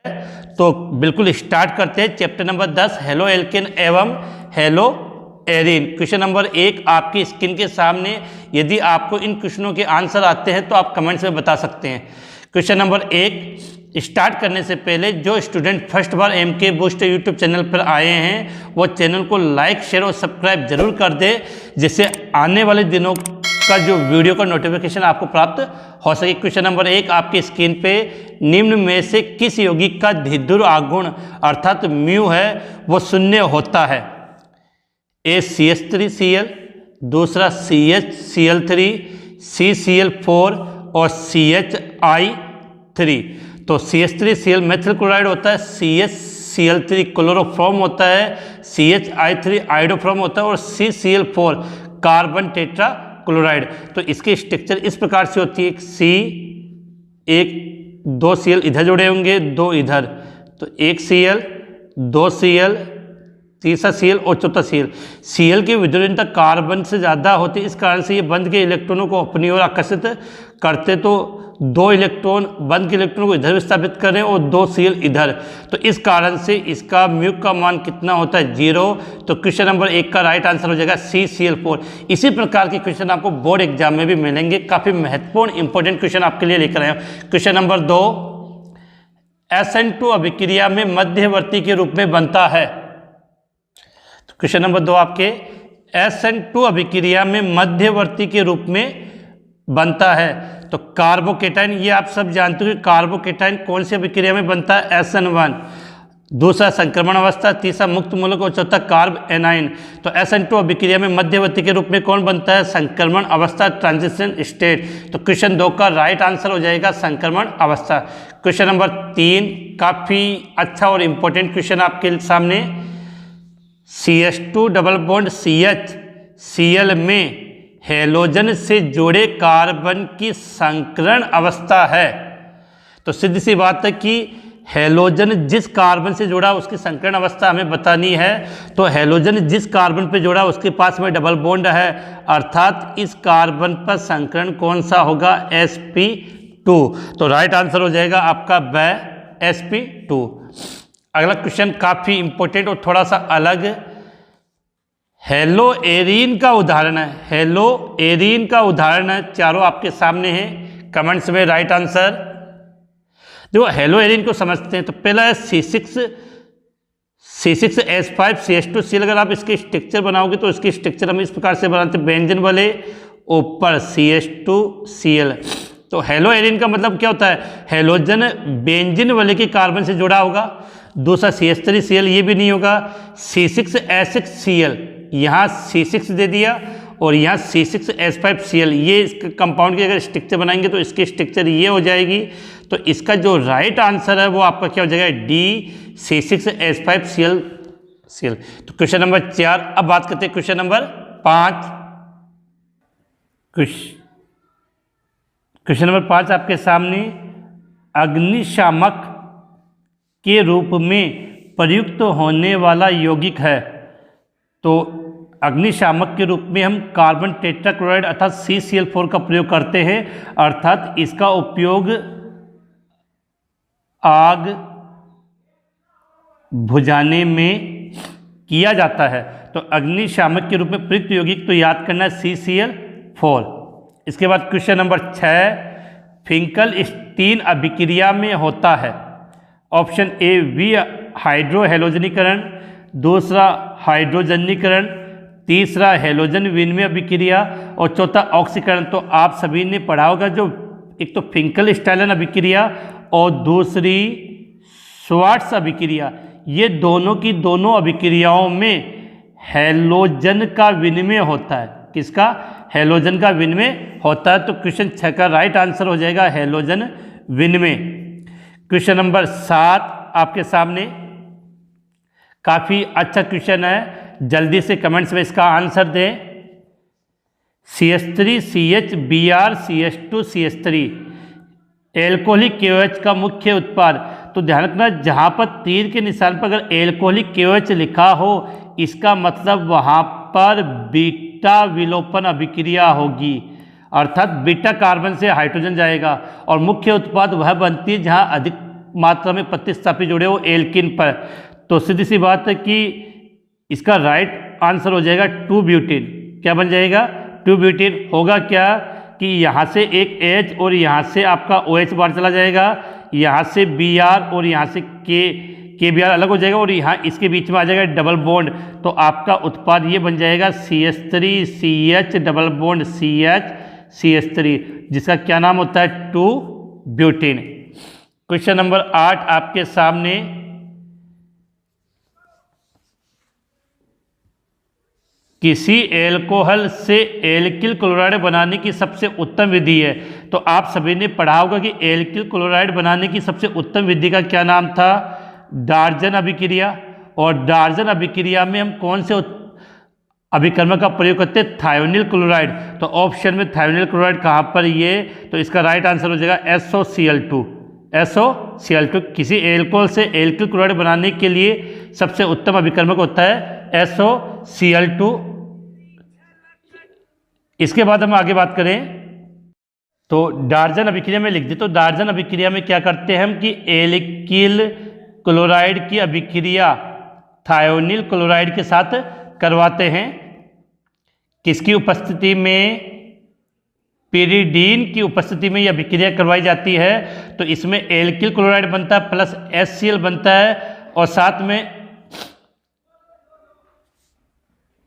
तो बिल्कुल स्टार्ट करते हैं चैप्टर नंबर 10 हेलो एल्केन एवं हेलो एरीन। क्वेश्चन नंबर 1 आपकी स्क्रीन के सामने। यदि आपको इन क्वेश्चनों के आंसर आते हैं तो आप कमेंट्स में बता सकते हैं। क्वेश्चन नंबर 1 स्टार्ट करने से पहले जो स्टूडेंट फर्स्ट बार MK बूस्ट यूट्यूब चैनल पर आए हैं वो चैनल को लाइक शेयर और सब्सक्राइब जरूर कर दे, जिससे आने वाले दिनों का जो वीडियो का नोटिफिकेशन आपको प्राप्त हो सके। क्वेश्चन नंबर 1 आपकी स्क्रीन पे, निम्न में से किस यौगिक का धिद्रुव आगुण अर्थात म्यू है वो शून्य होता है? A CH3Cl, दूसरा CHCl3, CCl4 और CHI3। तो CH3Cl मेथिल क्लोराइड होता है, CHCl3 क्लोरोफॉर्म होता है, CHI3 आइडोफॉर्म होता है और CCl4 कार्बन टेट्रा क्लोराइड। तो इसकी स्ट्रक्चर इस प्रकार से होती है, दो Cl इधर जुड़े होंगे, दो इधर, तो एक Cl, दो Cl, तीसरा Cl और चौथा Cl। Cl की विद्युतीयता कार्बन से ज़्यादा होती है, इस कारण से ये बंद के इलेक्ट्रॉनों को अपनी ओर आकर्षित करते। तो दो इलेक्ट्रॉन बंद के इलेक्ट्रॉनों को इधर विस्थापित करें और दो Cl इधर, तो इस कारण से इसका म्यू का मान कितना होता है? 0। तो क्वेश्चन नंबर 1 का राइट आंसर हो जाएगा CCl4। इसी प्रकार के क्वेश्चन आपको बोर्ड एग्जाम में भी मिलेंगे। काफ़ी महत्वपूर्ण इंपॉर्टेंट क्वेश्चन आपके लिए लेकर आए हैं। क्वेश्चन नंबर 2 SN2 अभिक्रिया में मध्यवर्ती के रूप में बनता है। क्वेश्चन नंबर 2 आपके SN2 अभिक्रिया में मध्यवर्ती के रूप में बनता है। तो कार्बोकेटाइन, ये आप सब जानते हो कि कार्बोकेटाइन कौन सी अभिक्रिया में बनता है? SN1, दूसरा संक्रमण अवस्था, तीसरा मुक्त मूलक और चौथा कार्ब एनाइन। तो SN2 अभिक्रिया में मध्यवर्ती के रूप में कौन बनता है? संक्रमण अवस्था, ट्रांजिशन स्टेट। तो क्वेश्चन 2 का राइट आंसर हो जाएगा संक्रमण अवस्था। क्वेश्चन नंबर 3 काफ़ी अच्छा और इम्पोर्टेंट क्वेश्चन आपके सामने। CH2 double bond CH Cl में हेलोजन से जुड़े कार्बन की संकरण अवस्था है। तो सीधी सी बात है कि हेलोजन जिस कार्बन से जुड़ा उसकी संकरण अवस्था हमें बतानी है। तो हेलोजन जिस कार्बन पे जुड़ा उसके पास में डबल बॉन्ड है, अर्थात इस कार्बन पर संकरण कौन सा होगा? sp2। तो राइट आंसर हो जाएगा आपका sp2। अगला क्वेश्चन काफ़ी इंपॉर्टेंट और थोड़ा सा अलग, हेलो एरीन का उदाहरण है। हेलो एरीन का उदाहरण है, चारों आपके सामने हैं। कमेंट्स में राइट आंसर देखो। हेलो एरीन को समझते हैं। तो पहला है C6H5CH2Cl। अगर आप इसके स्ट्रक्चर बनाओगे तो इसकी स्ट्रक्चर हम इस प्रकार से बनाते हैं, बेंजीन वाले ऊपर CH2Cl। तो हेलो एरीन का मतलब क्या होता है? हेलोजन बेंजीन वाले के कार्बन से जुड़ा होगा। दूसरा CH3Cl, ये भी नहीं होगा। C6H6Cl, यहाँ C6 दे दिया और यहाँ C6H5Cl, ये इस कंपाउंड की अगर स्ट्रक्चर बनाएंगे तो इसकी स्ट्रक्चर ये हो जाएगी। तो इसका जो राइट आंसर है वो आपका क्या हो जाएगा? D C6H5Cl। तो क्वेश्चन नंबर 4। अब बात करते हैं क्वेश्चन नंबर 5। क्वेश्चन नंबर 5 आपके सामने, अग्निशामक के रूप में प्रयुक्त होने वाला यौगिक है। तो अग्निशामक के रूप में हम कार्बन टेट्राक्लोराइड अर्थात CCl4 का प्रयोग करते हैं, अर्थात इसका उपयोग आग बुझाने में किया जाता है। तो अग्निशामक के रूप में प्रयुक्त यौगिक तो याद करना है CCl4। इसके बाद क्वेश्चन नंबर 6, फिंकलस्टीन अभिक्रिया में होता है। ऑप्शन ए वी हाइड्रो हेलोजनीकरण, दूसरा हाइड्रोजनीकरण, तीसरा हेलोजन विनिमय अभिक्रिया और चौथा ऑक्सीकरण। तो आप सभी ने पढ़ा होगा, जो एक तो फिंकलस्टाइन अभिक्रिया और दूसरी श्वार्ट्ज अभिक्रिया, ये दोनों की दोनों अभिक्रियाओं में हेलोजन का विनिमय होता है। किसका? हेलोजन का विनिमय होता है। तो क्वेश्चन 6 का राइट आंसर हो जाएगा हेलोजन विनिमय। क्वेश्चन नंबर 7 आपके सामने, काफ़ी अच्छा क्वेश्चन है, जल्दी से कमेंट्स में इसका आंसर दें। CH3CHBr CH2CH3 एल्कोहलिक KOH का मुख्य उत्पाद। तो ध्यान रखना, जहाँ पर तीर के निशान पर अगर एल्कोहलिक KOH लिखा हो, इसका मतलब वहाँ पर बीटा विलोपन अभिक्रिया होगी, अर्थात बीटा कार्बन से हाइड्रोजन जाएगा और मुख्य उत्पाद वह बनती है जहाँ मात्रा में प्रतिस्थापी जुड़े हो एल्किन पर, तो सीधी सी बात है कि इसका राइट आंसर हो जाएगा 2 ब्यूटीन। क्या बन जाएगा? 2 ब्यूटीन। होगा क्या कि यहाँ से एक H और यहाँ से आपका OH बाहर चला जाएगा, यहाँ से Br और यहाँ से KBr अलग हो जाएगा और यहाँ इसके बीच में आ जाएगा डबल बॉन्ड, तो आपका उत्पाद ये बन जाएगा CH3CH डबल बॉन्ड CH3, जिसका क्या नाम होता है? 2 ब्यूटीन। क्वेश्चन नंबर 8 आपके सामने, किसी एल्कोहल से एल्किल क्लोराइड बनाने की सबसे उत्तम विधि है। तो आप सभी ने पढ़ा होगा कि एल्किल क्लोराइड बनाने की सबसे उत्तम विधि का क्या नाम था? डार्जन अभिक्रिया। और डार्जन अभिक्रिया में हम कौन से अभिकर्मक का प्रयोग करते हैं? Thionyl chloride. तो ऑप्शन में थायोनिल क्लोराइड कहाँ पर ये? तो इसका राइट आंसर हो जाएगा SOCl2। SOCl2 किसी एल्कोहल से एल्किल क्लोराइड बनाने के लिए सबसे उत्तम अभिकर्मक होता है SOCl2। इसके बाद हम आगे बात करें तो डार्जन अभिक्रिया में लिख दी। तो डार्जन अभिक्रिया में क्या करते हैं हम कि एल्किल क्लोराइड की अभिक्रिया थायोनिल क्लोराइड के साथ करवाते हैं। किसकी उपस्थिति में? पिरिडीन की उपस्थिति में यह अभिक्रिया करवाई जाती है। तो इसमें एल्किल क्लोराइड बनता है प्लस HCl बनता है और साथ में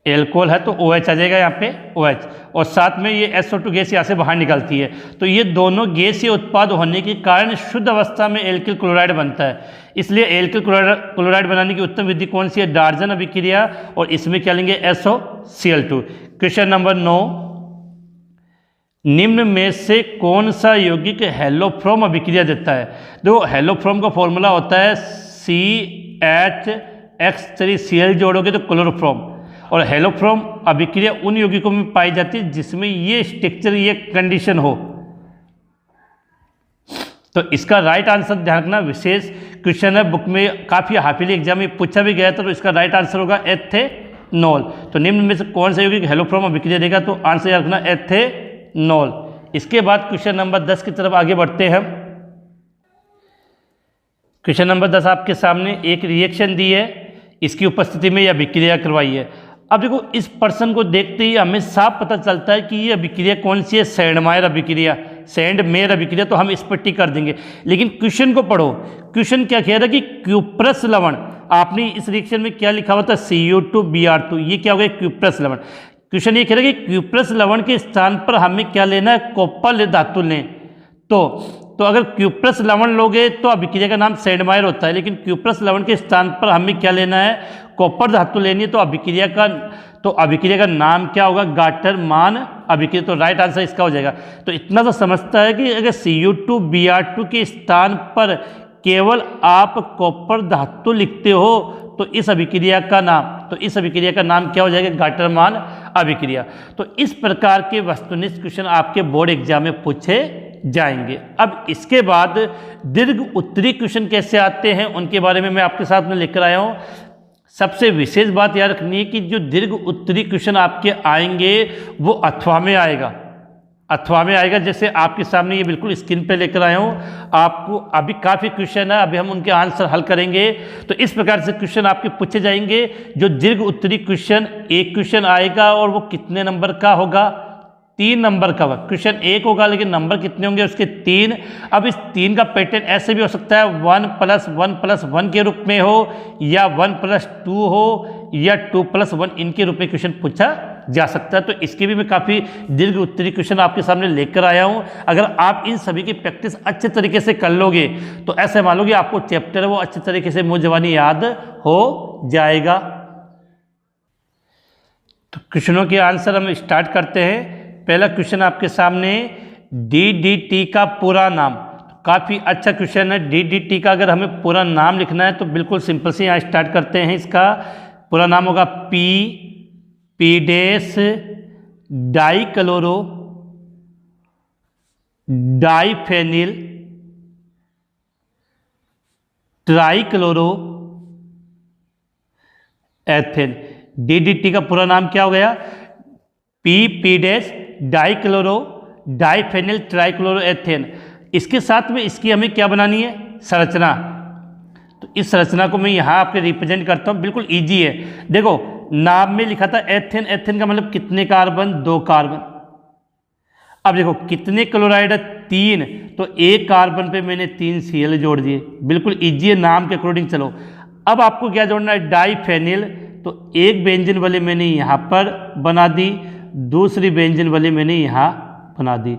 एल्कोहल है तो OH आ जाएगा यहाँ पे OH, और साथ में ये SO2 गैस यहाँ से बाहर निकलती है। तो ये दोनों गैसीय उत्पाद होने के कारण शुद्ध अवस्था में एल्किल क्लोराइड बनता है। इसलिए एल्किल क्लोराइड बनाने की उत्तम विधि कौन सी है? डार्जन अभिक्रिया। और इसमें क्या लेंगे? SOCl2। क्वेश्चन नंबर 9, निम्न में से कौन सा यौगिक हेलोफ्रोम अभिक्रिया देता है? देखो हेलोफ्रोम का फॉर्मूला होता है CH3Cl जोड़ोगे तो क्लोरोफ्रोम, और हेलोफ्रोम अभिक्रिया उन यौगिकों में पाई जाती है जिसमें ये स्ट्रक्चर, ये कंडीशन हो। तो इसका राइट आंसर ध्यान रखना, विशेष क्वेश्चन है, बुक में काफ़ी हाफिली एग्जाम में पूछा भी गया था। तो इसका राइट आंसर होगा एथेनॉल। तो निम्न में से कौन सा यौगिक हेलोफ्रोम अभिक्रिया देगा? तो आंसर याद रखना एथेनॉल। इसके बाद क्वेश्चन नंबर 10 की तरफ आगे बढ़ते हैं। क्वेश्चन नंबर 10 आपके सामने एक रिएक्शन दी है, इसकी उपस्थिति में यह अभिक्रिया करवाई है। अब देखो इस पर्सन को देखते ही हमें साफ पता चलता है कि ये अभिक्रिया कौन सी है? सैंडमायर अभिक्रिया, सैंडमेयर अभिक्रिया। तो हम इस पर टिक कर देंगे। लेकिन क्वेश्चन को पढ़ो, क्वेश्चन क्या कह रहा है कि क्यूप्रस लवण, आपने इस रिएक्शन में क्या लिखा हुआ था? CO2Br2, ये क्या हो गया? क्यूप्रस लवण। क्वेश्चन ये कह रहा है कि क्यूप्रस लवण के स्थान पर हमें क्या लेना है? कॉपर धातु लें। तो अगर क्यूप्रस लवण लोगे तो अभिक्रिया का नाम सैंडमायर होता है, लेकिन क्यूप्रस लवण के स्थान पर हमें क्या लेना है? कॉपर धातु लेनी है। तो अभिक्रिया का नाम क्या होगा? गाटरमान अभिक्रिया। तो राइट आंसर इसका हो जाएगा। तो इतना तो समझता है कि अगर CO2Br2 के स्थान पर केवल आप कॉपर धातु लिखते हो तो इस अभिक्रिया का नाम क्या हो जाएगा? गाटरमान अभिक्रिया। तो इस प्रकार के वस्तुनिष्ठ क्वेश्चन आपके बोर्ड एग्जाम में पूछे जाएंगे। अब इसके बाद दीर्घ उत्तरी क्वेश्चन कैसे आते हैं उनके बारे में मैं आपके साथ में लेकर आया हूँ। सबसे विशेष बात याद रखनी है कि जो दीर्घ उत्तरी क्वेश्चन आपके आएंगे वो अथवा में आएगा। जैसे आपके सामने ये बिल्कुल स्क्रीन पे लेकर आया हूँ। आपको अभी काफ़ी क्वेश्चन है, अभी हम उनके आंसर हल करेंगे। तो इस प्रकार से क्वेश्चन आपके पूछे जाएंगे। जो दीर्घ उत्तरी क्वेश्चन, एक क्वेश्चन आएगा और वो कितने नंबर का होगा? 3 नंबर का क्वेश्चन एक होगा, लेकिन नंबर कितने होंगे उसके? 3। अब इस 3 का पैटर्न ऐसे भी हो सकता है 1+1+1 के रूप में हो, या 1+2 हो, या 2+1 इनके रूप में क्वेश्चन पूछा जा सकता है। तो इसके भी मैं काफ़ी दीर्घ उत्तरी क्वेश्चन आपके सामने लेकर आया हूँ। अगर आप इन सभी की प्रैक्टिस अच्छे तरीके से कर लोगे तो ऐसे मान लो कि आपको चैप्टर है वो अच्छे तरीके से मुँह ज़बानी याद हो जाएगा। तो क्वेश्चनों के आंसर हम स्टार्ट करते हैं। पहला क्वेश्चन आपके सामने, DDT का पूरा नाम। काफ़ी अच्छा क्वेश्चन है। DDT का अगर हमें पूरा नाम लिखना है तो बिल्कुल सिंपल से यहाँ स्टार्ट करते हैं। इसका पूरा नाम होगा पीडेस dichloro diphenyl trichloro ethane. DDT का पूरा नाम क्या हो गया? पीडेस डाइक्लोरो डाइफेनिल ट्राइक्लोरो एथेन। इसके साथ में इसकी हमें क्या बनानी है? संरचना। तो इस संरचना को मैं यहाँ आपके रिप्रेजेंट करता हूँ, बिल्कुल इजी है। देखो नाम में लिखा था एथेन, एथेन का मतलब कितने कार्बन, 2 कार्बन। अब देखो कितने क्लोराइड है, 3, तो एक कार्बन पे मैंने 3 Cl जोड़ दिए, बिल्कुल इजी है, नाम के अकॉर्डिंग चलो। अब आपको क्या जोड़ना है, डाइफेनिल, तो एक बेंजीन वाले मैंने यहाँ पर बना दी, दूसरी बेंजीन वाले मैंने यहाँ बना दी,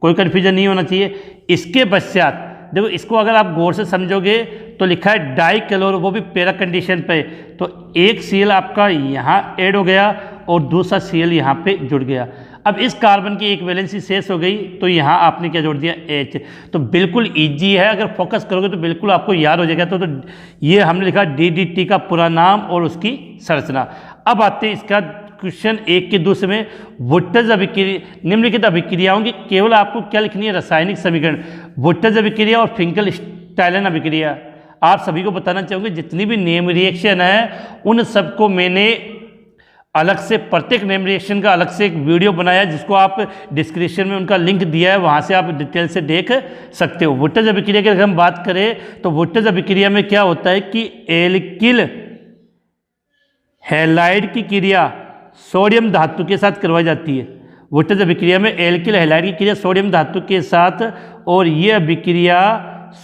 कोई कन्फ्यूजन नहीं होना चाहिए। इसके पश्चात देखो इसको अगर आप गौर से समझोगे तो लिखा है डाई क्लोरो, वो भी पैरा कंडीशन पे, तो एक Cl आपका यहाँ ऐड हो गया और दूसरा Cl यहाँ पे जुड़ गया। अब इस कार्बन की एक वैलेंसी शेष हो गई, तो यहाँ आपने क्या जोड़ दिया, H। तो बिल्कुल इजी है, अगर फोकस करोगे तो बिल्कुल आपको याद हो जाएगा। तो ये हमने लिखा DDT का पूरा नाम और उसकी संरचना। अब आते हैं इसका क्वेश्चन 1 के दूसरे में, वोल्टेज अभिक्रिया, निम्नलिखित अभिक्रियाओं की केवल आपको क्या लिखनी है, रासायनिक समीकरण, वोल्टेज अभिक्रिया और फिंकल-स्टाइलन अभिक्रिया। आप सभी को बताना चाहूँगी जितनी भी नेम रिएक्शन है उन सबको मैंने अलग से, प्रत्येक नेम रिएक्शन का अलग से एक वीडियो बनाया है, जिसको आप डिस्क्रिप्शन में उनका लिंक दिया है, वहाँ से आप डिटेल से देख सकते हो। वोल्टेज अभिक्रिया की अगर हम बात करें तो वोल्टेज अभिक्रिया में क्या होता है कि एल्किल हैलाइड की क्रिया सोडियम धातु के साथ करवाई जाती है। वोल्टेज अभिक्रिया में एल्किल हैलाइड की क्रिया सोडियम धातु के साथ, और ये अभिक्रिया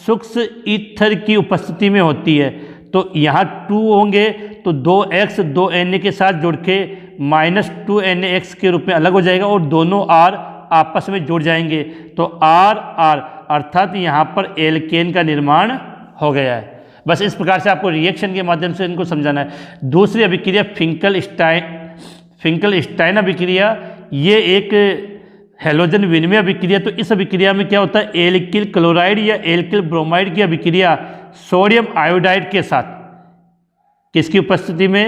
सूक्ष्म ईथर की उपस्थिति में होती है। तो यहाँ 2 होंगे तो 2x 2Na के साथ जुड़ के -2NaX के रूप में अलग हो जाएगा, और दोनों R आपस में जुड़ जाएंगे, तो R अर्थात यहाँ पर एल्केन का निर्माण हो गया है। बस इस प्रकार से आपको रिएक्शन के माध्यम से इनको समझाना है। दूसरी अभिक्रिया फिंकल-स्टाइन अभिक्रिया, ये एक हैलोजन विनिमय अभिक्रिया। तो इस अभिक्रिया में क्या होता है, एल्किल क्लोराइड या एल्किल ब्रोमाइड की अभिक्रिया सोडियम आयोडाइड के साथ, किसकी उपस्थिति में,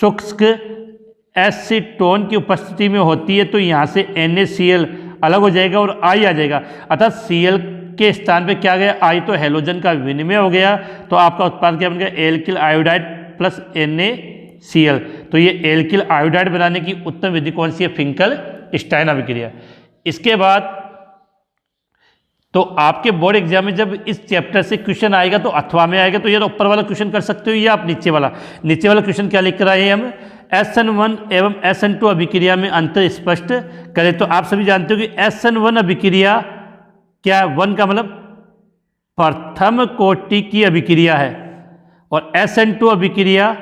शुष्क एसीटोन की उपस्थिति में होती है। तो यहाँ से NaCl अलग हो जाएगा और I आ जाएगा, अर्थात Cl के स्थान पे क्या गया, I, तो हैलोजन का विनिमय हो गया, तो आपका उत्पाद क्या बन गया, एल्किल आयोडाइड प्लस NaCl। तो ये एल्किल आयोडाइड बनाने की उत्तम विधि कौन सी है, फिंकल-स्टाइन अभिक्रिया। इसके बाद तो आपके बोर्ड एग्जाम में जब इस चैप्टर से क्वेश्चन आएगा तो अथवा में आएगा, तो ये ऊपर वाला क्वेश्चन कर सकते हो या आप नीचे वाला क्वेश्चन क्या लिख कर आए हैं हम, SN1 एवं SN2 अभिक्रिया में अंतर स्पष्ट करें। तो आप सभी जानते हो कि SN1 अभिक्रिया क्या है, 1 का मतलब प्रथम कोटि की अभिक्रिया है, और SN2 अभिक्रिया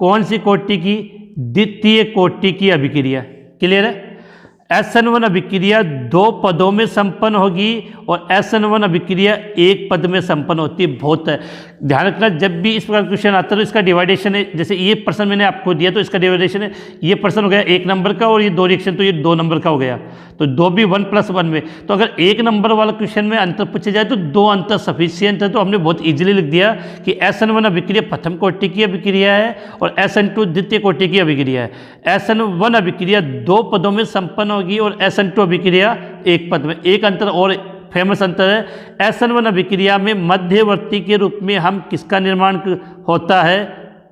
कौन सी कोटि की, द्वितीय कोटि की अभिक्रिया। क्लियर है। SN1 अभिक्रिया 2 पदों में संपन्न होगी और SN1 अभिक्रिया 1 पद में संपन्न होती है। बहुत है, ध्यान रखना, जब भी इस प्रकार क्वेश्चन आता है तो इसका डिवाइडेशन है, जैसे ये पर्सन मैंने आपको दिया तो इसका डिवाइडेशन है, ये पर्सन हो गया 1 नंबर का और ये 2 रिएक्शन तो ये 2 नंबर का हो गया, तो 2 भी 1 + 1 में। तो अगर 1 नंबर वाला क्वेश्चन में अंतर पूछे जाए तो 2 अंतर सफिशियंट है, तो हमने बहुत ईजिली लिख दिया कि SN1 अभिक्रिया प्रथम कोटि की अभिक्रिया है और SN2 द्वितीय कोटि की अभिक्रिया है। SN1 अभिक्रिया 2 पदों में संपन्न होगी और SN2 अभिक्रिया 1 पद में। एक अंतर और फेमस अंतर है, SN1 अभिक्रिया में मध्यवर्ती के रूप में हम किसका निर्माण होता है,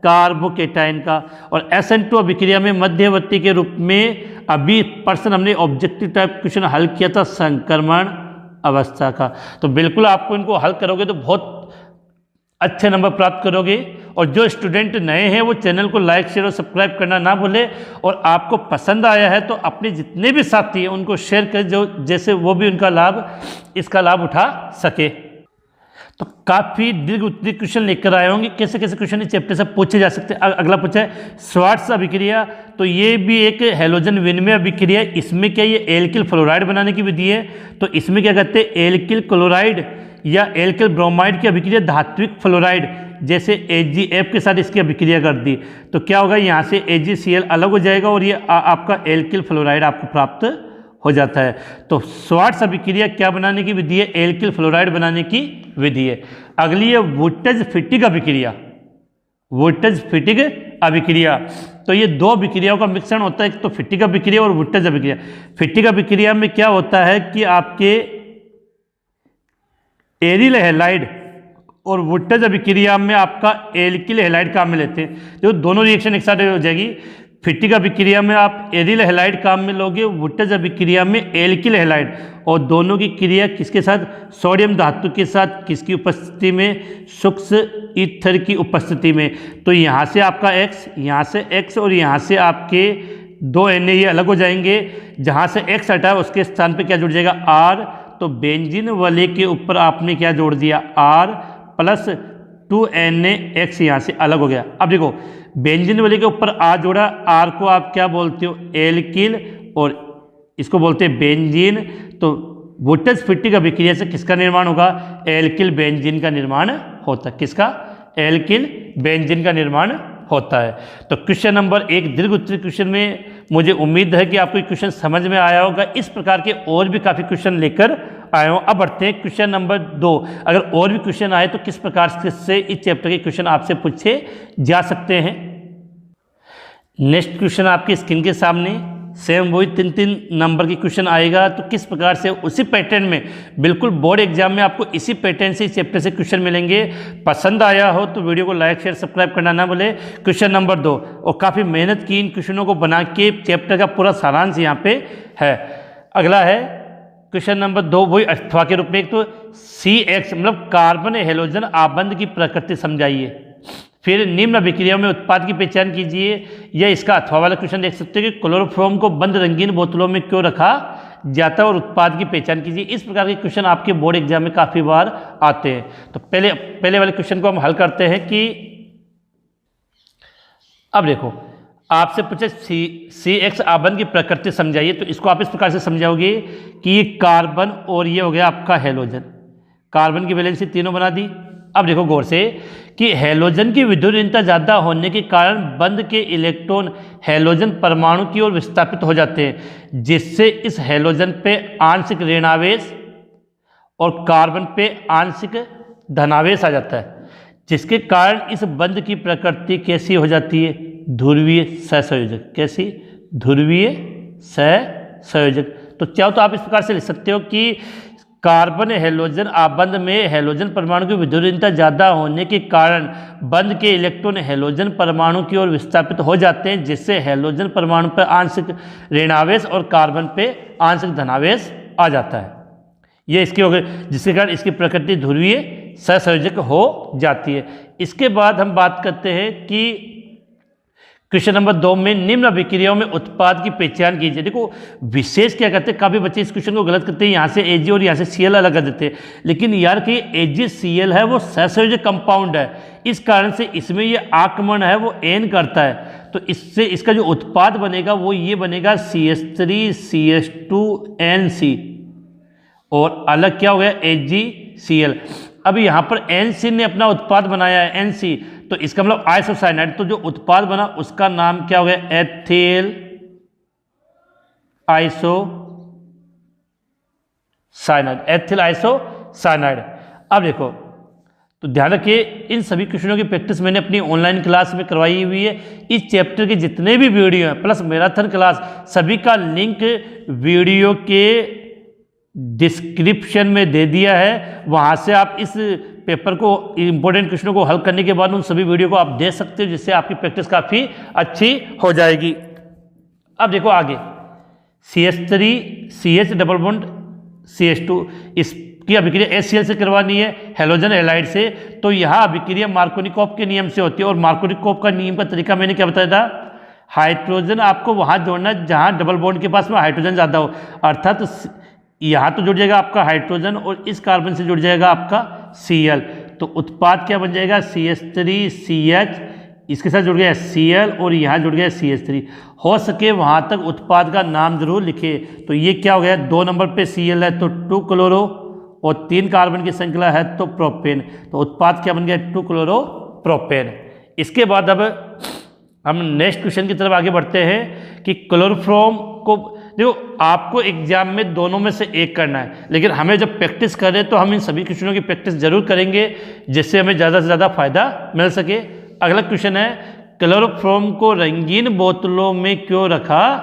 कार्बोकेटाइन का, और SN2 अभिक्रिया में मध्यवर्ती के रूप में, अभी पर्सन हमने ऑब्जेक्टिव टाइप क्वेश्चन हल किया था संक्रमण अवस्था का। तो बिल्कुल आपको इनको हल करोगे तो बहुत अच्छे नंबर प्राप्त करोगे। और जो स्टूडेंट नए हैं वो चैनल को लाइक शेयर और सब्सक्राइब करना ना भूले, और आपको पसंद आया है तो अपने जितने भी साथी हैं उनको शेयर करें, जो जैसे वो भी इसका लाभ उठा सके। तो काफ़ी दीर्घ उत्तरीय क्वेश्चन लेकर आए होंगे, कैसे कैसे क्वेश्चन इस चैप्टर से पूछे जा सकते हैं। अगला पूछा है श्वार्ट्ज अभिक्रिया, तो ये भी एक हैलोजन विनिमय अभिक्रिया है। इसमें क्या, ये एल्किल फ्लोराइड बनाने की विधि है। तो इसमें क्या कहते हैं, एल्किल क्लोराइड या एल्किल ब्रोमाइड की अभिक्रिया धात्विक फ्लोराइड जैसे AgF के साथ इसकी अभिक्रिया कर दी, तो क्या होगा, यहाँ से AgCl अलग हो जाएगा और ये आपका एल्किल फ्लोराइड आपको प्राप्त हो जाता है। तो श्वार्ट्ज अभिक्रिया क्या बनाने की विधि है, एल्किल फ्लोराइड बनाने की विधि है। अगली है वोल्टेज-फिटिक अभिक्रिया। वोल्टेज-फिटिक अभिक्रिया, तो ये 2 अभिक्रियाओं का मिश्रण होता है, एक तो फिटिक अभिक्रिया और वोल्टेज अभिक्रिया। फिटिक अभिक्रिया में क्या होता है कि आपके एरिल हैलाइड और वोल्टेज अभिक्रिया में आपका एल्किल हैलाइड काम में लेते हैं, जो दोनों रिएक्शन एक साथ हो जाएगी। फिटिक अभिक्रिया में आप एरिल हैलाइड काम में लोगे, वुटेज अभिक्रिया में एल्किल हैलाइड, और दोनों की क्रिया किसके साथ, सोडियम धातु के साथ, किसकी उपस्थिति में, सूक्ष्म ईथर की उपस्थिति में। तो यहाँ से आपका X, यहाँ से X और यहाँ से आपके 2 Na ये अलग हो जाएंगे। जहाँ से X हटा है उसके स्थान पे क्या जुड़ जाएगा, R। तो बेंजीन वाले के ऊपर आपने क्या जोड़ दिया, R प्लस 2NaX यहाँ से अलग हो गया। अब देखो बेंजीन वाले के ऊपर R जोड़ा, R को आप क्या बोलते हो, एल्किल, और इसको बोलते हैं बेंजीन। तो वुटेज फिटिक अभिक्रिया से किसका निर्माण होगा, एल्किल बेंजीन का निर्माण होता है। किसका, एल्किल बेंजीन का निर्माण होता है। तो क्वेश्चन नंबर 1 दीर्घ उत्तरीय क्वेश्चन में मुझे उम्मीद है कि आपको क्वेश्चन समझ में आया होगा। इस प्रकार के और भी काफ़ी क्वेश्चन लेकर आया हूँ। अब बढ़ते हैं क्वेश्चन नंबर 2। अगर और भी क्वेश्चन आए तो किस प्रकार से इस चैप्टर के क्वेश्चन आपसे पूछे जा सकते हैं। नेक्स्ट क्वेश्चन आपकी स्क्रीन के सामने, सेम वही 3-3 नंबर की क्वेश्चन आएगा। तो किस प्रकार से उसी पैटर्न में, बिल्कुल बोर्ड एग्जाम में आपको इसी पैटर्न से इस चैप्टर से क्वेश्चन मिलेंगे। पसंद आया हो तो वीडियो को लाइक शेयर सब्सक्राइब करना ना भूले। क्वेश्चन नंबर 2, और काफ़ी मेहनत की इन क्वेश्चनों को बना के चैप्टर का पूरा सारांश यहाँ पे है। अगला है क्वेश्चन नंबर 2, वही अथवा के रूप में। एक तो CX मतलब कार्बन हेलोजन आबंध की प्रकृति समझाइए। फिर निम्न अभिक्रिया में उत्पाद की पहचान कीजिए। या इसका अथवा वाला क्वेश्चन देख सकते हो कि क्लोरोफॉर्म को बंद रंगीन बोतलों में क्यों रखा जाता है और उत्पाद की पहचान कीजिए। इस प्रकार के क्वेश्चन आपके बोर्ड एग्जाम में काफ़ी बार आते हैं। तो पहले वाले क्वेश्चन को हम हल करते हैं कि अब देखो आपसे पूछे CX आबंध की प्रकृति समझाइए। तो इसको आप इस प्रकार से समझाओगे कि ये कार्बन और ये हो गया आपका हेलोजन। कार्बन की वैलेंसी तीनों बना दी। अब देखो गौर से कि हेलोजन की विद्युत ज़्यादा होने के कारण बंध के इलेक्ट्रॉन हेलोजन परमाणु की ओर विस्थापित हो जाते हैं, जिससे इस हेलोजन पे आंशिक ऋणावेश और कार्बन पे आंशिक धनावेश आ जाता है, जिसके कारण इस बंध की प्रकृति कैसी हो जाती है, ध्रुवीय सहसंयोजक। कैसी, ध्रुवीय सहसंयोजक। तो चाहो तो आप इस प्रकार से लिख सकते हो कि कार्बन हेलोजन आबंध में हेलोजन परमाणु की विद्युतीयता ज़्यादा होने के कारण बंध के इलेक्ट्रॉन हेलोजन परमाणु की ओर विस्थापित हो जाते हैं, जिससे हेलोजन परमाणु पर आंशिक ऋणावेश और कार्बन पे आंशिक धनावेश आ जाता है। ये इसके हो गए, जिसके कारण इसकी प्रकृति ध्रुवीय सहसंयोजक हो जाती है। इसके बाद हम बात करते हैं कि क्वेश्चन नंबर 2 में निम्न अभिक्रियाओं में उत्पाद की पहचान कीजिए। देखो विशेष क्या करते हैं, काफ़ी बच्चे इस क्वेश्चन को गलत करते हैं, यहाँ से Ag और यहाँ से Cl अलग कर देते हैं। लेकिन यार कि AgCl है वो सहसंयोजक कंपाउंड है, इस कारण से इसमें ये आक्रमण है वो N करता है। तो इससे इसका जो उत्पाद बनेगा वो ये बनेगा CH3CH2NC, और अलग क्या हो गया, AgCl। अब यहाँ पर NC ने अपना उत्पाद बनाया है NC, तो इसका मतलब आइसोसाइनाइड। तो जो उत्पाद बना उसका नाम क्या हो गया, एथिल आइसोसाइनाइड, एथिल आइसोसाइनाइड। अब देखो तो ध्यान रखिए, इन सभी क्वेश्चनों की प्रैक्टिस मैंने अपनी ऑनलाइन क्लास में करवाई हुई है। इस चैप्टर के जितने भी वीडियो हैं प्लस मैराथन क्लास, सभी का लिंक वीडियो के डिस्क्रिप्शन में दे दिया है। वहाँ से आप इस पेपर को, इंपॉर्टेंट क्वेश्चनों को हल करने के बाद उन सभी वीडियो को आप देख सकते हो, जिससे आपकी प्रैक्टिस काफ़ी अच्छी हो जाएगी। अब देखो आगे, CH3 CH double bond CH2, इसकी अभिक्रिया HCl से करवानी है, हेलोजन हैलाइड से। तो यहाँ अभिक्रिया मार्कोनिकॉफ के नियम से होती है, और मार्कोनिकॉफ का नियम का तरीका मैंने क्या बताया था, हाइड्रोजन आपको वहाँ जोड़ना जहाँ डबल बॉन्ड के पास में हाइड्रोजन ज़्यादा हो। अर्थात यहाँ तो जुड़ जाएगा आपका हाइड्रोजन और इस कार्बन से जुड़ जाएगा आपका Cl। तो उत्पाद क्या बन जाएगा, CH3CH, इसके साथ जुड़ गया Cl और यहाँ जुड़ गया CH3। हो सके वहाँ तक उत्पाद का नाम जरूर लिखे। तो ये क्या हो गया, 2 नंबर पे Cl है तो 2 क्लोरो, और 3 कार्बन की श्रृंखला है तो प्रोपेन। तो उत्पाद क्या बन गया, 2 क्लोरो प्रोपेन। इसके बाद अब हम नेक्स्ट क्वेश्चन की तरफ आगे बढ़ते हैं कि क्लोरोफॉर्म को, देखो आपको एग्जाम में दोनों में से एक करना है, लेकिन हमें जब प्रैक्टिस करें तो हम इन सभी क्वेश्चनों की प्रैक्टिस जरूर करेंगे, जिससे हमें ज़्यादा से ज़्यादा फायदा मिल सके। अगला क्वेश्चन है, क्लोरोफॉर्म को रंगीन बोतलों में क्यों रखा,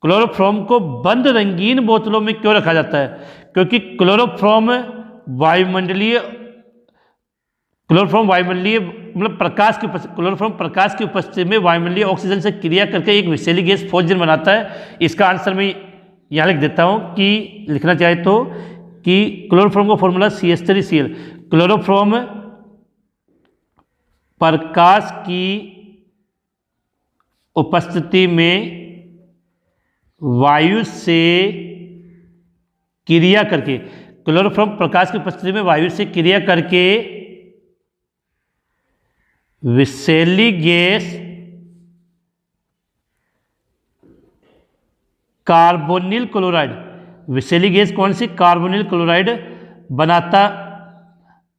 क्लोरोफॉर्म को बंद रंगीन बोतलों में क्यों रखा जाता है, क्योंकि क्लोरोफॉर्म वायुमंडलीय क्लोरोफॉर्म वायुमंडलीय मतलब प्रकाश की क्लोरोफॉर्म प्रकाश की उपस्थिति में वायुमंडलीय ऑक्सीजन से क्रिया करके एक विषैली गैस फॉस्फेन बनाता है। इसका आंसर मैं यहाँ लिख देता हूँ कि लिखना चाहे तो कि क्लोरोफॉर्म का फॉर्मूला CH3Cl। क्लोरोफॉर्म प्रकाश की उपस्थिति में वायु से क्रिया करके, क्लोरोफॉर्म प्रकाश की उपस्थिति में वायु से क्रिया करके विषैली गैस कार्बोनिल क्लोराइड, विषैली गैस कौन सी? कार्बोनिल क्लोराइड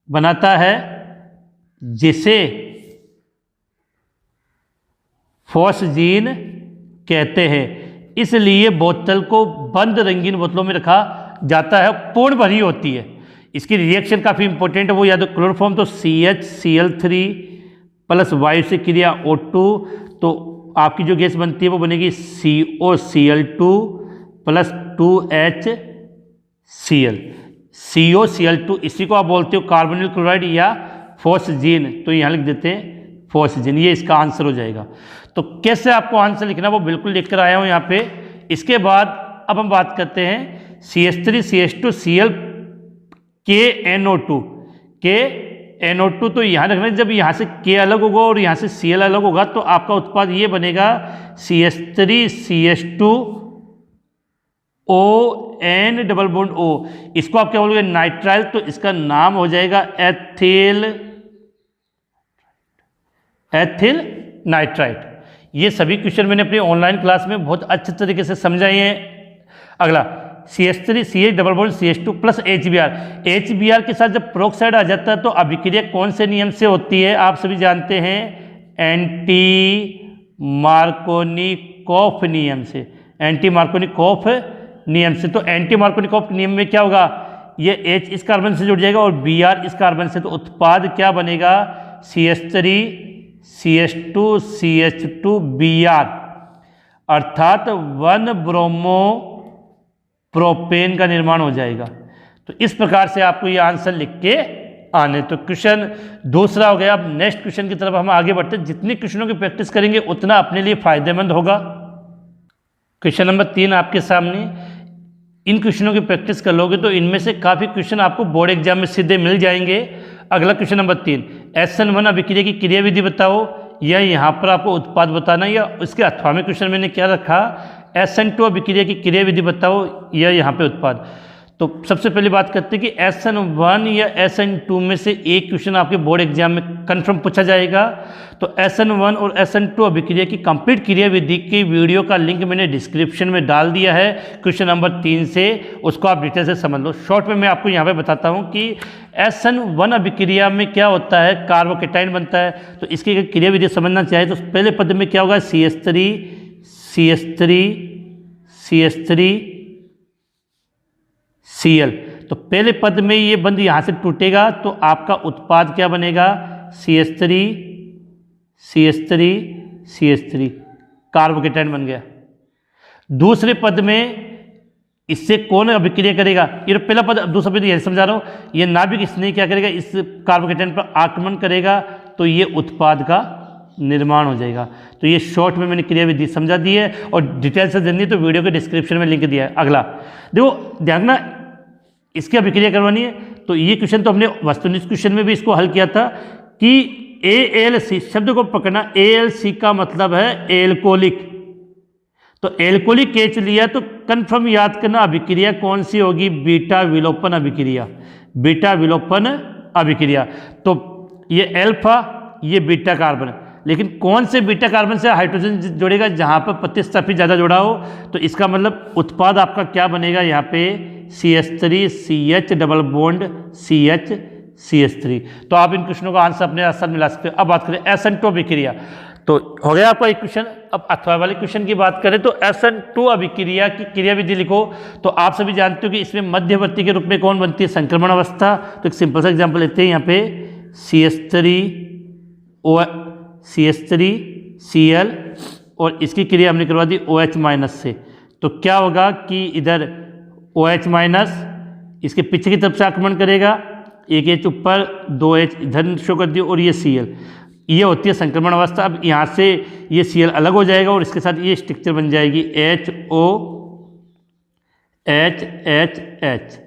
बनाता है, जिसे फॉस्फीन कहते हैं। इसलिए बोतल को बंद रंगीन बोतलों में रखा जाता है, पूर्ण भरी होती है। इसकी रिएक्शन काफ़ी इंपॉर्टेंट है, वो याद हो। क्लोरोफॉर्म तो CHCl3 प्लस वायु से क्रिया O2, तो आपकी जो गैस बनती है वो बनेगी COCl2 प्लस 2HCl। COCl2 इसी को आप बोलते हो कार्बोनिल क्लोराइड या फॉस्फीन, तो यहाँ लिख देते हैं फॉस्फीन। ये इसका आंसर हो जाएगा। तो कैसे आपको आंसर लिखना वो बिल्कुल लिख कर आया हूँ यहाँ पे। इसके बाद अब हम बात करते हैं CH3CH2Cl KNO2 KNO2, तो यहाँ रखना, जब यहाँ से K अलग होगा और यहाँ से Cl अलग होगा तो आपका उत्पाद ये बनेगा CH3CH2ON डबल बॉन्ड O। इसको आप क्या बोलोगे? नाइट्राइल। तो इसका नाम हो जाएगा एथिल नाइट्राइट। ये सभी क्वेश्चन मैंने अपनी ऑनलाइन क्लास में बहुत अच्छे तरीके से समझाए हैं। अगला CH3CH double bond CH2 plus HBr। HBr के साथ जब पेरोक्साइड आ जाता है तो अभिक्रिया कौन से नियम से होती है? आप सभी जानते हैं, एंटी मार्कोनिकॉफ नियम से। एंटी मार्कोनिकॉफ नियम से, तो एंटी मार्कोनिकॉफ नियम में क्या होगा? ये H इस कार्बन से जुड़ जाएगा और Br इस कार्बन से, तो उत्पाद क्या बनेगा? CH3CH2CH2Br, अर्थात 1 ब्रोमो प्रोपेन का निर्माण हो जाएगा। तो इस प्रकार से आपको ये आंसर लिख के आने। तो क्वेश्चन दूसरा हो गया। अब नेक्स्ट क्वेश्चन की तरफ हम आगे बढ़ते हैं। जितनी क्वेश्चनों की प्रैक्टिस करेंगे उतना अपने लिए फायदेमंद होगा। क्वेश्चन नंबर 3 आपके सामने। इन क्वेश्चनों की प्रैक्टिस कर लोगे तो इनमें से काफ़ी क्वेश्चन आपको बोर्ड एग्जाम में सीधे मिल जाएंगे। अगला क्वेश्चन नंबर 3, SN1 अभिक्रिया की क्रियाविधि बताओ, या यहाँ पर आपको उत्पाद बताना, या इसके अथवा में क्वेश्चन मैंने क्या रखा, SN2 अभिक्रिया की क्रियाविधि बताओ, या यहाँ पे उत्पाद। तो सबसे पहले बात करते हैं कि SN1 या SN2 में से एक क्वेश्चन आपके बोर्ड एग्जाम में कंफर्म पूछा जाएगा। तो SN1 और SN2 अभिक्रिया की कंप्लीट क्रियाविधि की वीडियो का लिंक मैंने डिस्क्रिप्शन में डाल दिया है क्वेश्चन नंबर 3 से, उसको आप डिटेल से समझ लो। शॉर्ट में मैं आपको यहाँ पे बताता हूँ कि SN1 अभिक्रिया में क्या होता है, कार्बोकेटाइन बनता है। तो इसकी अगर क्रियाविधि समझना चाहे तो पहले पद में क्या होगा, CH3CH3Cl। तो पहले पद में ये बंद यहाँ से टूटेगा तो आपका उत्पाद क्या बनेगा, CH3 कार्बोकेटाइन बन गया। दूसरे पद में इससे कौन अभिक्रिया करेगा, ये पहला पद, दूसरा पद ये समझा रहा हूँ, ये नाभिक इसने क्या करेगा, इस कार्बोकेटाइन पर आक्रमण करेगा तो ये उत्पाद का निर्माण हो जाएगा। तो ये शॉर्ट में मैंने क्रियाविधि समझा दी है, और डिटेल से जाननी तो वीडियो के डिस्क्रिप्शन में लिंक दिया है। अगला देखो, ध्यान ना, इसकी अभिक्रिया करवानी है। तो ये क्वेश्चन तो हमने वस्तुनिष्ठ क्वेश्चन में भी इसको हल किया था कि ALC शब्द को पकड़ना। ALC का मतलब है एल्कोलिक। तो एल्कोलिक H लिया तो कंफर्म याद करना अभिक्रिया कौन सी होगी, बीटा विलोपन अभिक्रिया। बीटा विलोपन अभिक्रिया। तो ये एल्फा, ये बीटा कार्बन, लेकिन कौन से बीटा कार्बन से हाइड्रोजन जोड़ेगा, जहाँ पर प्रतिस्थापी ज़्यादा जुड़ा हो। तो इसका मतलब उत्पाद आपका क्या बनेगा, यहाँ पे CH3CH डबल बॉन्ड CH3। तो आप इन क्वेश्चनों का आंसर अपने साथ मिला सकते हो। अब बात करें SN2 अभिक्रिया, तो हो गया आपका एक क्वेश्चन। अब अथवा वाले क्वेश्चन की बात करें तो SN2 अभिक्रिया की क्रियाविधि लिखो। तो आप सभी जानते हो कि इसमें मध्यवर्ती के रूप में कौन बनती है, संक्रमण अवस्था। तो एक सिंपल सा एग्जाम्पल लेते हैं, यहाँ पे CH3Cl और इसकी क्रिया हमने करवा दी OH- से। तो क्या होगा कि इधर OH- इसके पीछे की तरफ से आक्रमण करेगा, एक H ऊपर 2H इधर शो कर दिया और ये Cl, ये होती है संक्रमण अवस्था। अब यहाँ से ये Cl अलग हो जाएगा और इसके साथ ये स्ट्रक्चर बन जाएगी HOHHH,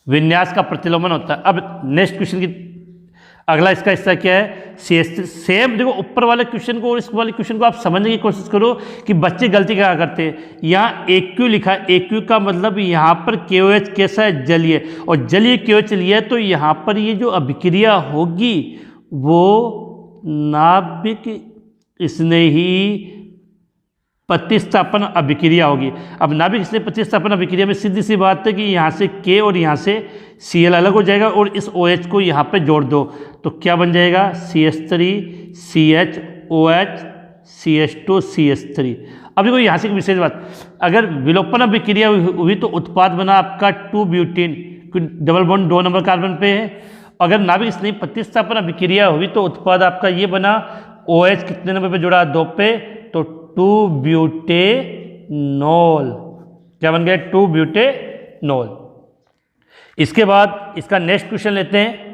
विन्यास का प्रतिलोमन होता है। अब नेक्स्ट क्वेश्चन की अगला इसका हिस्सा क्या है, सेम देखो ऊपर वाले क्वेश्चन को और इस वाले क्वेश्चन को आप समझने की कोशिश करो कि बच्चे गलती क्या करते हैं। यहाँ AQ लिखा है, AQ का मतलब यहाँ पर KOH कैसा है, जलीय, और जलीय KOH लिया है तो यहाँ पर ये जो अभिक्रिया होगी वो नाभिक स्नेही प्रतिस्थापन अभिक्रिया होगी। अब नाभिक स्नेही प्रतिस्थापन अभिक्रिया में सीधी सी बात है कि यहाँ से K और यहाँ से Cl अलग हो जाएगा और इस OH को यहाँ पे जोड़ दो तो क्या बन जाएगा, CH3 CHOH CH2 CH3। अब देखो यहाँ से एक विशेष बात, अगर विलोपन अभिक्रिया हुई तो उत्पाद बना आपका 2 butane, double bond 2 number carbon पे है। अगर नाभिक स्नेही प्रतिस्थापन अभिक्रिया हुई तो उत्पाद आपका ये बना, OH कितने नंबर पे जुड़ा, 2 पे, तो 2 ब्यूटेनॉल, क्या बन गया, 2 ब्यूटेनॉल। इसके बाद इसका नेक्स्ट क्वेश्चन लेते हैं।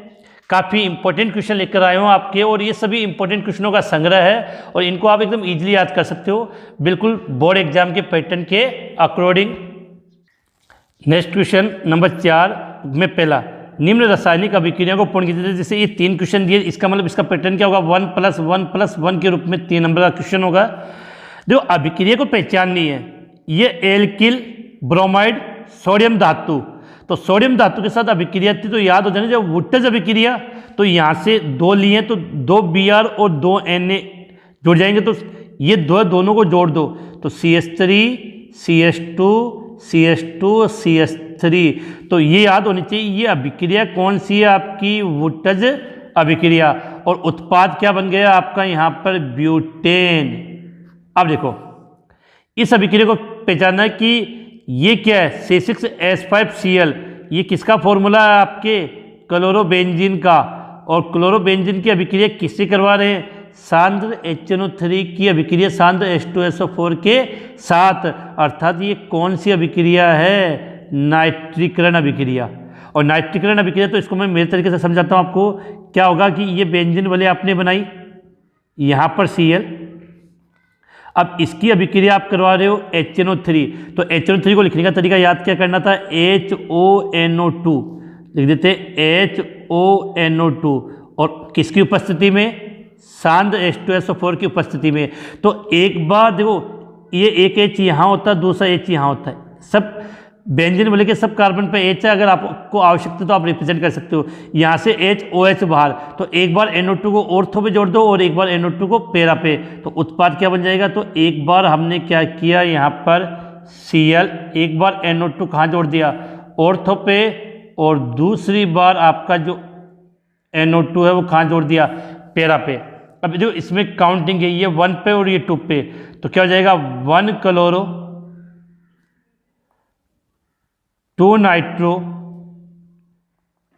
काफ़ी इंपॉर्टेंट क्वेश्चन लेकर आए हूँ आपके, और ये सभी इंपॉर्टेंट क्वेश्चनों का संग्रह है और इनको आप एकदम इजीली याद कर सकते हो, बिल्कुल बोर्ड एग्जाम के पैटर्न के अकॉर्डिंग। नेक्स्ट क्वेश्चन नंबर 4 में पहला, निम्न रासायनिक अभिक्रिया को पूर्ण कीजिए। जैसे ये 3 क्वेश्चन दिए, इसका मतलब इसका पैटर्न क्या होगा, 1+1+1 के रूप में 3 नंबर का क्वेश्चन होगा। जो अभिक्रिया को पहचाननी है, ये एल्किल ब्रोमाइड सोडियम धातु, तो सोडियम धातु के साथ अभिक्रिया थी तो याद हो जाना, जब वुट्टज अभिक्रिया तो यहाँ से 2 लिए तो 2 Br और 2 Na जुड़ जाएंगे, तो ये दोनों को जोड़ दो तो CH3 CH2 CH2 CH3, तो ये याद होनी चाहिए। ये अभिक्रिया कौन सी है, आपकी वुट्टज अभिक्रिया, और उत्पाद क्या बन गया आपका यहाँ पर, ब्यूटेन। अब देखो इस अभिक्रिया को पहचानना है कि ये क्या है, C6H5Cl, ये किसका फॉर्मूला है, आपके क्लोरोबेंजीन का, और क्लोरोबेंजीन की अभिक्रिया किससे करवा रहे हैं, सांद्र HNO3 की अभिक्रिया सांद्र H2SO4 के साथ, अर्थात ये कौन सी अभिक्रिया है, नाइट्रीकरण अभिक्रिया। और नाइट्रीकरण अभिक्रिया तो इसको मैं मेरे तरीके से समझाता हूँ आपको, क्या होगा कि ये बेंजीन वाले आपने बनाई, यहाँ पर Cl, अब इसकी अभिक्रिया आप करवा रहे हो HNO3, तो HNO3 को लिखने का तरीका याद क्या करना था, HONO2 लिख देते, HONO2, और किसकी उपस्थिति में, सांद्र H2SO4 की उपस्थिति में। तो एक बार देखो ये एक H यहाँ होता है, दूसरा H यहाँ होता है, सब बेंजीन वाले के सब कार्बन पे H है, अगर आपको आवश्यकता तो आप रिप्रेजेंट कर सकते हो। यहाँ से HOH बाहर, तो एक बार NO2 को ऑर्थो पे जोड़ दो और एक बार NO2 को पैरा पे, तो उत्पाद क्या बन जाएगा, तो एक बार हमने क्या किया यहाँ पर Cl, एक बार NO2 कहाँ जोड़ दिया, ऑर्थो पे, और दूसरी बार आपका जो NO2 है वो कहाँ जोड़ दिया, पैरा पे। अब जो इसमें काउंटिंग है, ये 1 पे और ये 2 पे, तो क्या हो जाएगा, 1 chloro 2 nitro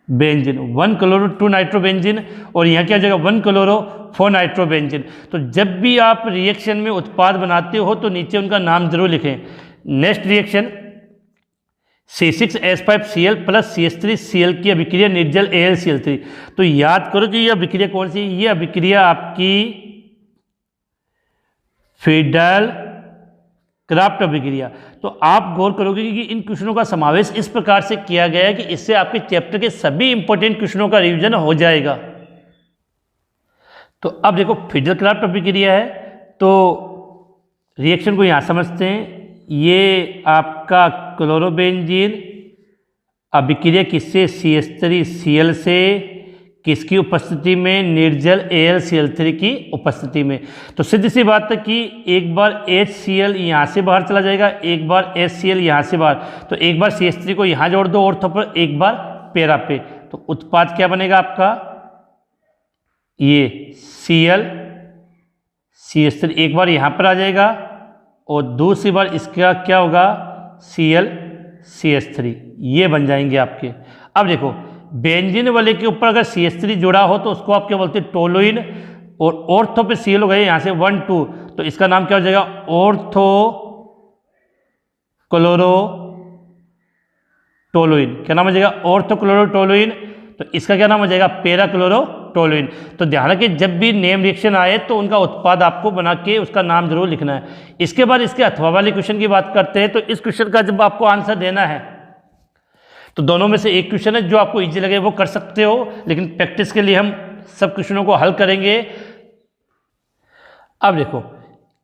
benzene, 1 chloro 2 nitro benzene, और यहाँ क्या हो जाएगा, 1 क्लोरो 4 नाइट्रो बेंजीन। तो जब भी आप रिएक्शन में उत्पाद बनाते हो तो नीचे उनका नाम जरूर लिखें। Next reaction, C6H5Cl plus CH3Cl की अभिक्रिया निर्जल AlCl3, तो याद करो कि ये अभिक्रिया कौन सी, ये अभिक्रिया आपकी फिडेल क्राफ्ट अभिक्रिया। तो आप गौर करोगे कि इन क्वेश्चनों का समावेश इस प्रकार से किया गया है कि इससे आपके चैप्टर के सभी इंपॉर्टेंट क्वेश्चनों का रिवीजन हो जाएगा। तो अब देखो फिडेल क्राफ्ट अभिक्रिया है, तो रिएक्शन को यहाँ समझते हैं। ये आपका क्लोरोबेंजीन अभिक्रिया किससे, CH3Cl से, किसकी उपस्थिति में, निर्जल AlCl3 की उपस्थिति में। तो सीधी सी बात है कि एक बार HCl यहाँ से बाहर चला जाएगा, एक बार HCl यहाँ से बाहर, तो एक बार CH3 को यहाँ जोड़ दो ऑर्थो पर, एक बार पैरा पे, तो उत्पाद क्या बनेगा आपका, ये Cl CH3 एक बार यहाँ पर आ जाएगा और दूसरी बार इसका क्या होगा, Cl CH3, ये बन जाएंगे आपके। अब देखो बेंजीन वाले के ऊपर अगर CH3 जुड़ा हो तो उसको आप क्या बोलते हैं, टोलुइन, और ऑर्थो पे Cl हो गए यहाँ से 1 2, तो इसका नाम क्या हो जाएगा, ऑर्थो क्लोरो टोलुइन। क्या नाम हो जाएगा, ऑर्थो क्लोरो टोलुइन। तो तो इसका क्या नाम हो जाएगा, पैरा क्लोरोटोलुइन। तो ध्यान रखिए जब भी नेम रिएक्शन आए तो उनका उत्पाद आपको बना के उसका नाम जरूर लिखना है। इसके बाद इसके अथवा वाले क्वेश्चन की बात करते हैं। तो इस क्वेश्चन का जब आपको आंसर देना है तो दोनों में से एक क्वेश्चन है जो आपको इजी लगे वो कर सकते हो, लेकिन प्रैक्टिस के लिए हम सब क्वेश्चनों को हल करेंगे। अब देखो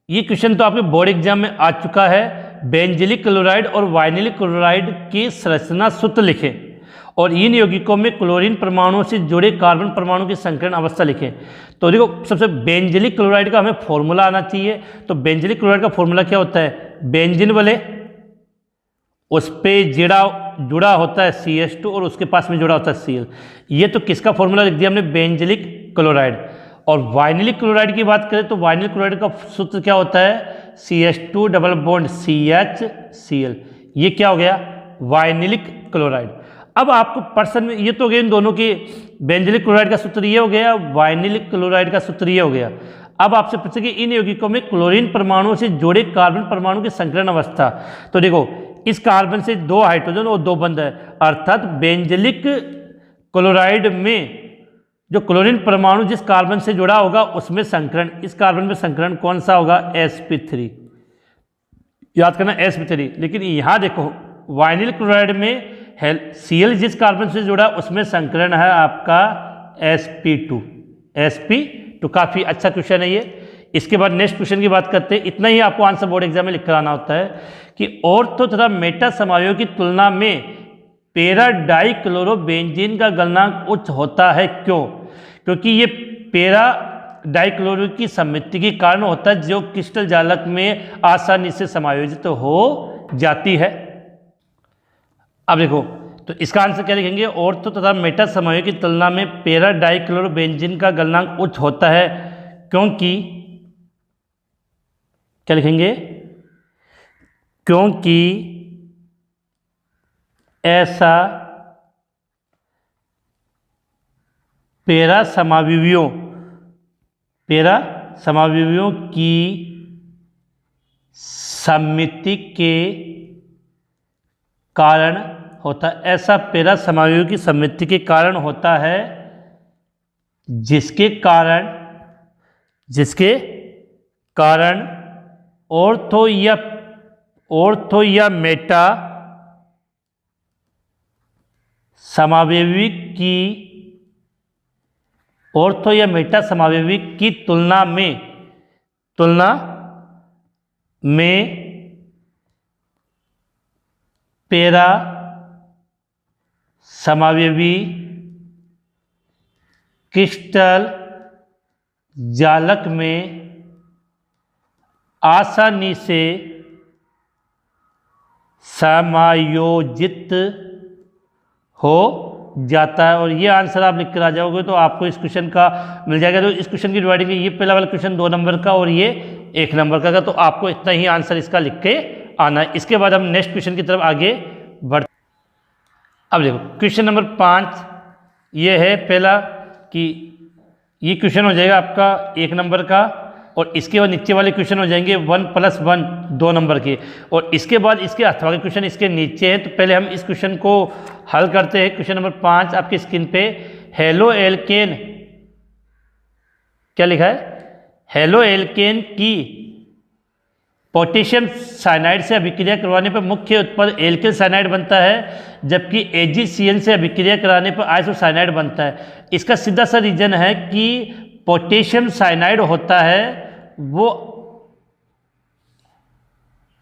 ये क्वेश्चन तो आपके बोर्ड एग्जाम में आ चुका है। बेंजिलिक क्लोराइड और वाइनिलिक क्लोराइड की संरचना सूत्र लिखें और इन यौगिकों में क्लोरीन परमाणुओं से जुड़े कार्बन परमाणु की संकरण अवस्था लिखें। तो देखो सबसे बेंजिलिक क्लोराइड का हमें फॉर्मूला आना चाहिए। तो बेंजिलिक क्लोराइड का फॉर्मूला क्या होता है, बेंजीन वाले उस पर जुड़ा होता है CH2 और उसके पास में जुड़ा होता है Cl। ये तो किसका फॉर्मूला लिख दिया हमने, बेंजिलिक क्लोराइड। और वाइनिलिक क्लोराइड की बात करें तो वाइनिलिक क्लोराइड का सूत्र क्या होता है, CH2 double bond CH Cl। ये क्या हो गया, वाइनिलिक क्लोराइड। अब आपको पर्सन में ये तो हो गया इन दोनों की, बेंजिलिक क्लोराइड का सूत्र ये हो गया, वाइनिलिक क्लोराइड का सूत्र ये हो गया। अब आपसे पूछे कि इन यौगिकों में क्लोरीन परमाणुओं से जुड़े कार्बन परमाणु की संकरण अवस्था। तो देखो इस कार्बन से 2 हाइड्रोजन और 2 बंध है, अर्थात बेंजिलिक क्लोराइड में जो क्लोरीन परमाणु जिस कार्बन से जुड़ा होगा उसमें संकरण, इस कार्बन में संकरण कौन सा होगा, sp3। याद करना sp3। लेकिन यहाँ देखो वाइनिल क्लोराइड में Cl जिस कार्बन से जुड़ा उसमें संकरण है आपका sp2। काफ़ी अच्छा क्वेश्चन है ये। इसके बाद नेक्स्ट क्वेश्चन की बात करते हैं। इतना ही आपको आंसर बोर्ड एग्जाम में लिख कर आना होता है कि ऑर्थो तथा मेटा समायों की तुलना में पैरा डाइक्लोरोबेंजीन का गलनांक उच्च होता है। क्यों, क्योंकि ये पैरा डाइक्लोरो की सममिति के कारण होता है जो क्रिस्टल जालक में आसानी से समायोजित हो जाती है। अब देखो तो इसका आंसर क्या लिखेंगे, ऑर्थो तथा मेटा समायों की तुलना में पैरा डाइक्लोरोबेंजीन का गलनांक उच्च होता है क्योंकि, क्या लिखेंगे, क्योंकि ऐसा पैरा समावयवियों की सममिति के कारण होता है। ऐसा पैरा समावयवियों की सममिति के कारण होता है जिसके कारण ऑर्थो या मेटा समावयवी की तुलना में पैरा समावयवी क्रिस्टल जालक में आसानी से समायोजित हो जाता है। और ये आंसर आप लिख कर आ जाओगे तो आपको इस क्वेश्चन का मिल जाएगा। तो इस क्वेश्चन की डिवाइडिंग ये पहला वाला क्वेश्चन 2 नंबर का और ये 1 नंबर का, तो आपको इतना ही आंसर इसका लिख के आना है। इसके बाद हम नेक्स्ट क्वेश्चन की तरफ आगे बढ़। अब देखो क्वेश्चन नंबर 5 ये है पहला कि ये क्वेश्चन हो जाएगा आपका 1 नंबर का और इसके बाद नीचे वाले क्वेश्चन हो जाएंगे 1+1 2 नंबर के, और इसके बाद इसके अथवा के क्वेश्चन इसके नीचे हैं। तो पहले हम इस क्वेश्चन को हल करते हैं। क्वेश्चन नंबर 5 आपकी स्क्रीन पे, हेलो एल्केन, क्या लिखा है, हेलो एल्केन की पोटेशियम साइनाइड से अभिक्रिया करवाने पर मुख्य उत्पाद एल्किल साइनाइड बनता है, जबकि AgCN से अभिक्रिया कराने पर आइसोसाइनाइड बनता है। इसका सीधा सा रीजन है कि पोटेशियम साइनाइड होता है वो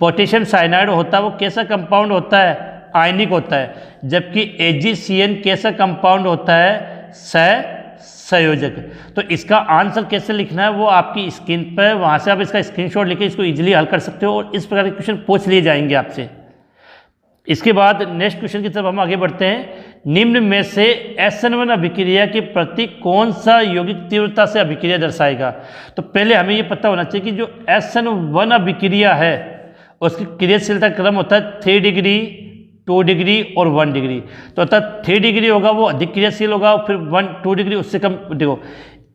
कैसा कंपाउंड होता है, आयनिक होता है, जबकि AgCN कैसा कंपाउंड होता है, सहसंयोजक। तो इसका आंसर कैसे लिखना है वो आपकी स्क्रीन पर, वहाँ से आप इसका स्क्रीनशॉट लेके इसको इजीली हल कर सकते हो और इस प्रकार के क्वेश्चन पूछ लिए जाएंगे आपसे। इसके बाद नेक्स्ट क्वेश्चन की तरफ हम आगे बढ़ते हैं। निम्न में से SN1 अभिक्रिया के प्रति कौन सा यौगिक तीव्रता से अभिक्रिया दर्शाएगा। तो पहले हमें ये पता होना चाहिए कि जो SN1 अभिक्रिया है उसकी क्रियाशीलता क्रम होता है 3 डिग्री, 2 डिग्री और 1 डिग्री। तो अर्थात 3 डिग्री होगा वो अधिक क्रियाशील होगा और फिर 2 डिग्री उससे कम। देखो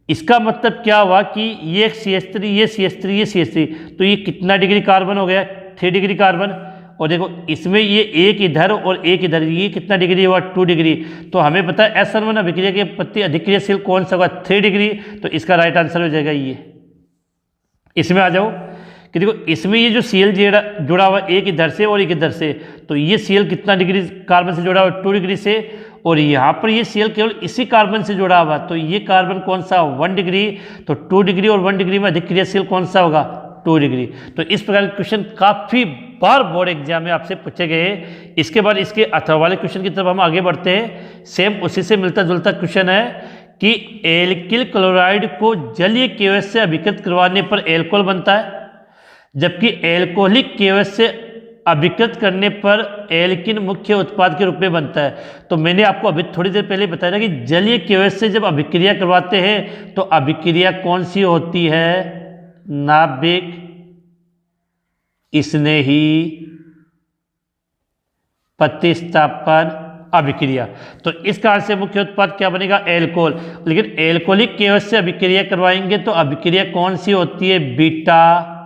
इसका मतलब क्या हुआ कि ये CH3, ये CH3, ये CH3, तो ये कितना डिग्री कार्बन हो गया, 3 डिग्री कार्बन, और देखो इसमें ये एक इधर और एक इधर, ये कितना डिग्री हुआ 2 डिग्री। तो हमें पता है SN1 अभिक्रिया के प्रति अधिक्रियाशील कौन सा होगा 3 डिग्री। तो इसका राइट आंसर हो जाएगा ये। इसमें आ जाओ कि देखो इसमें ये जो Cl जुड़ा हुआ एक इधर से और एक इधर से, तो ये Cl कितना डिग्री कार्बन से जुड़ा हुआ 2 डिग्री से, और यहाँ पर ये Cl केवल इसी कार्बन से जुड़ा हुआ, तो ये कार्बन कौन सा 1 डिग्री। तो 2 डिग्री और 1 डिग्री में अधिक्रियाशील कौन सा होगा 2 डिग्री। तो इस प्रकार के क्वेश्चन काफ़ी बार बोर्ड एग्जाम में आपसे पूछे गए। इसके बाद इसके अथवा वाले क्वेश्चन की तरफ हम आगे बढ़ते हैं। सेम उसी से मिलता जुलता क्वेश्चन है कि एल्किल क्लोराइड को जलीय KOH से अभिकृत करवाने पर एल्कोहल बनता है, जबकि एल्कोहलिक KOH से अभिकृत करने पर एल्किन मुख्य उत्पाद के रूप में बनता है। तो मैंने आपको अभी थोड़ी देर पहले बताया ना कि जलीय KOH से जब अभिक्रिया करवाते हैं तो अभिक्रिया कौन सी होती है, नाभिक स्नेही प्रतिस्थापन अभिक्रिया। तो इस कारण से मुख्य उत्पाद क्या बनेगा एल्कोहल। लेकिन एल्कोहलिक KOH से अभिक्रिया करवाएंगे तो अभिक्रिया कौन सी होती है, बीटा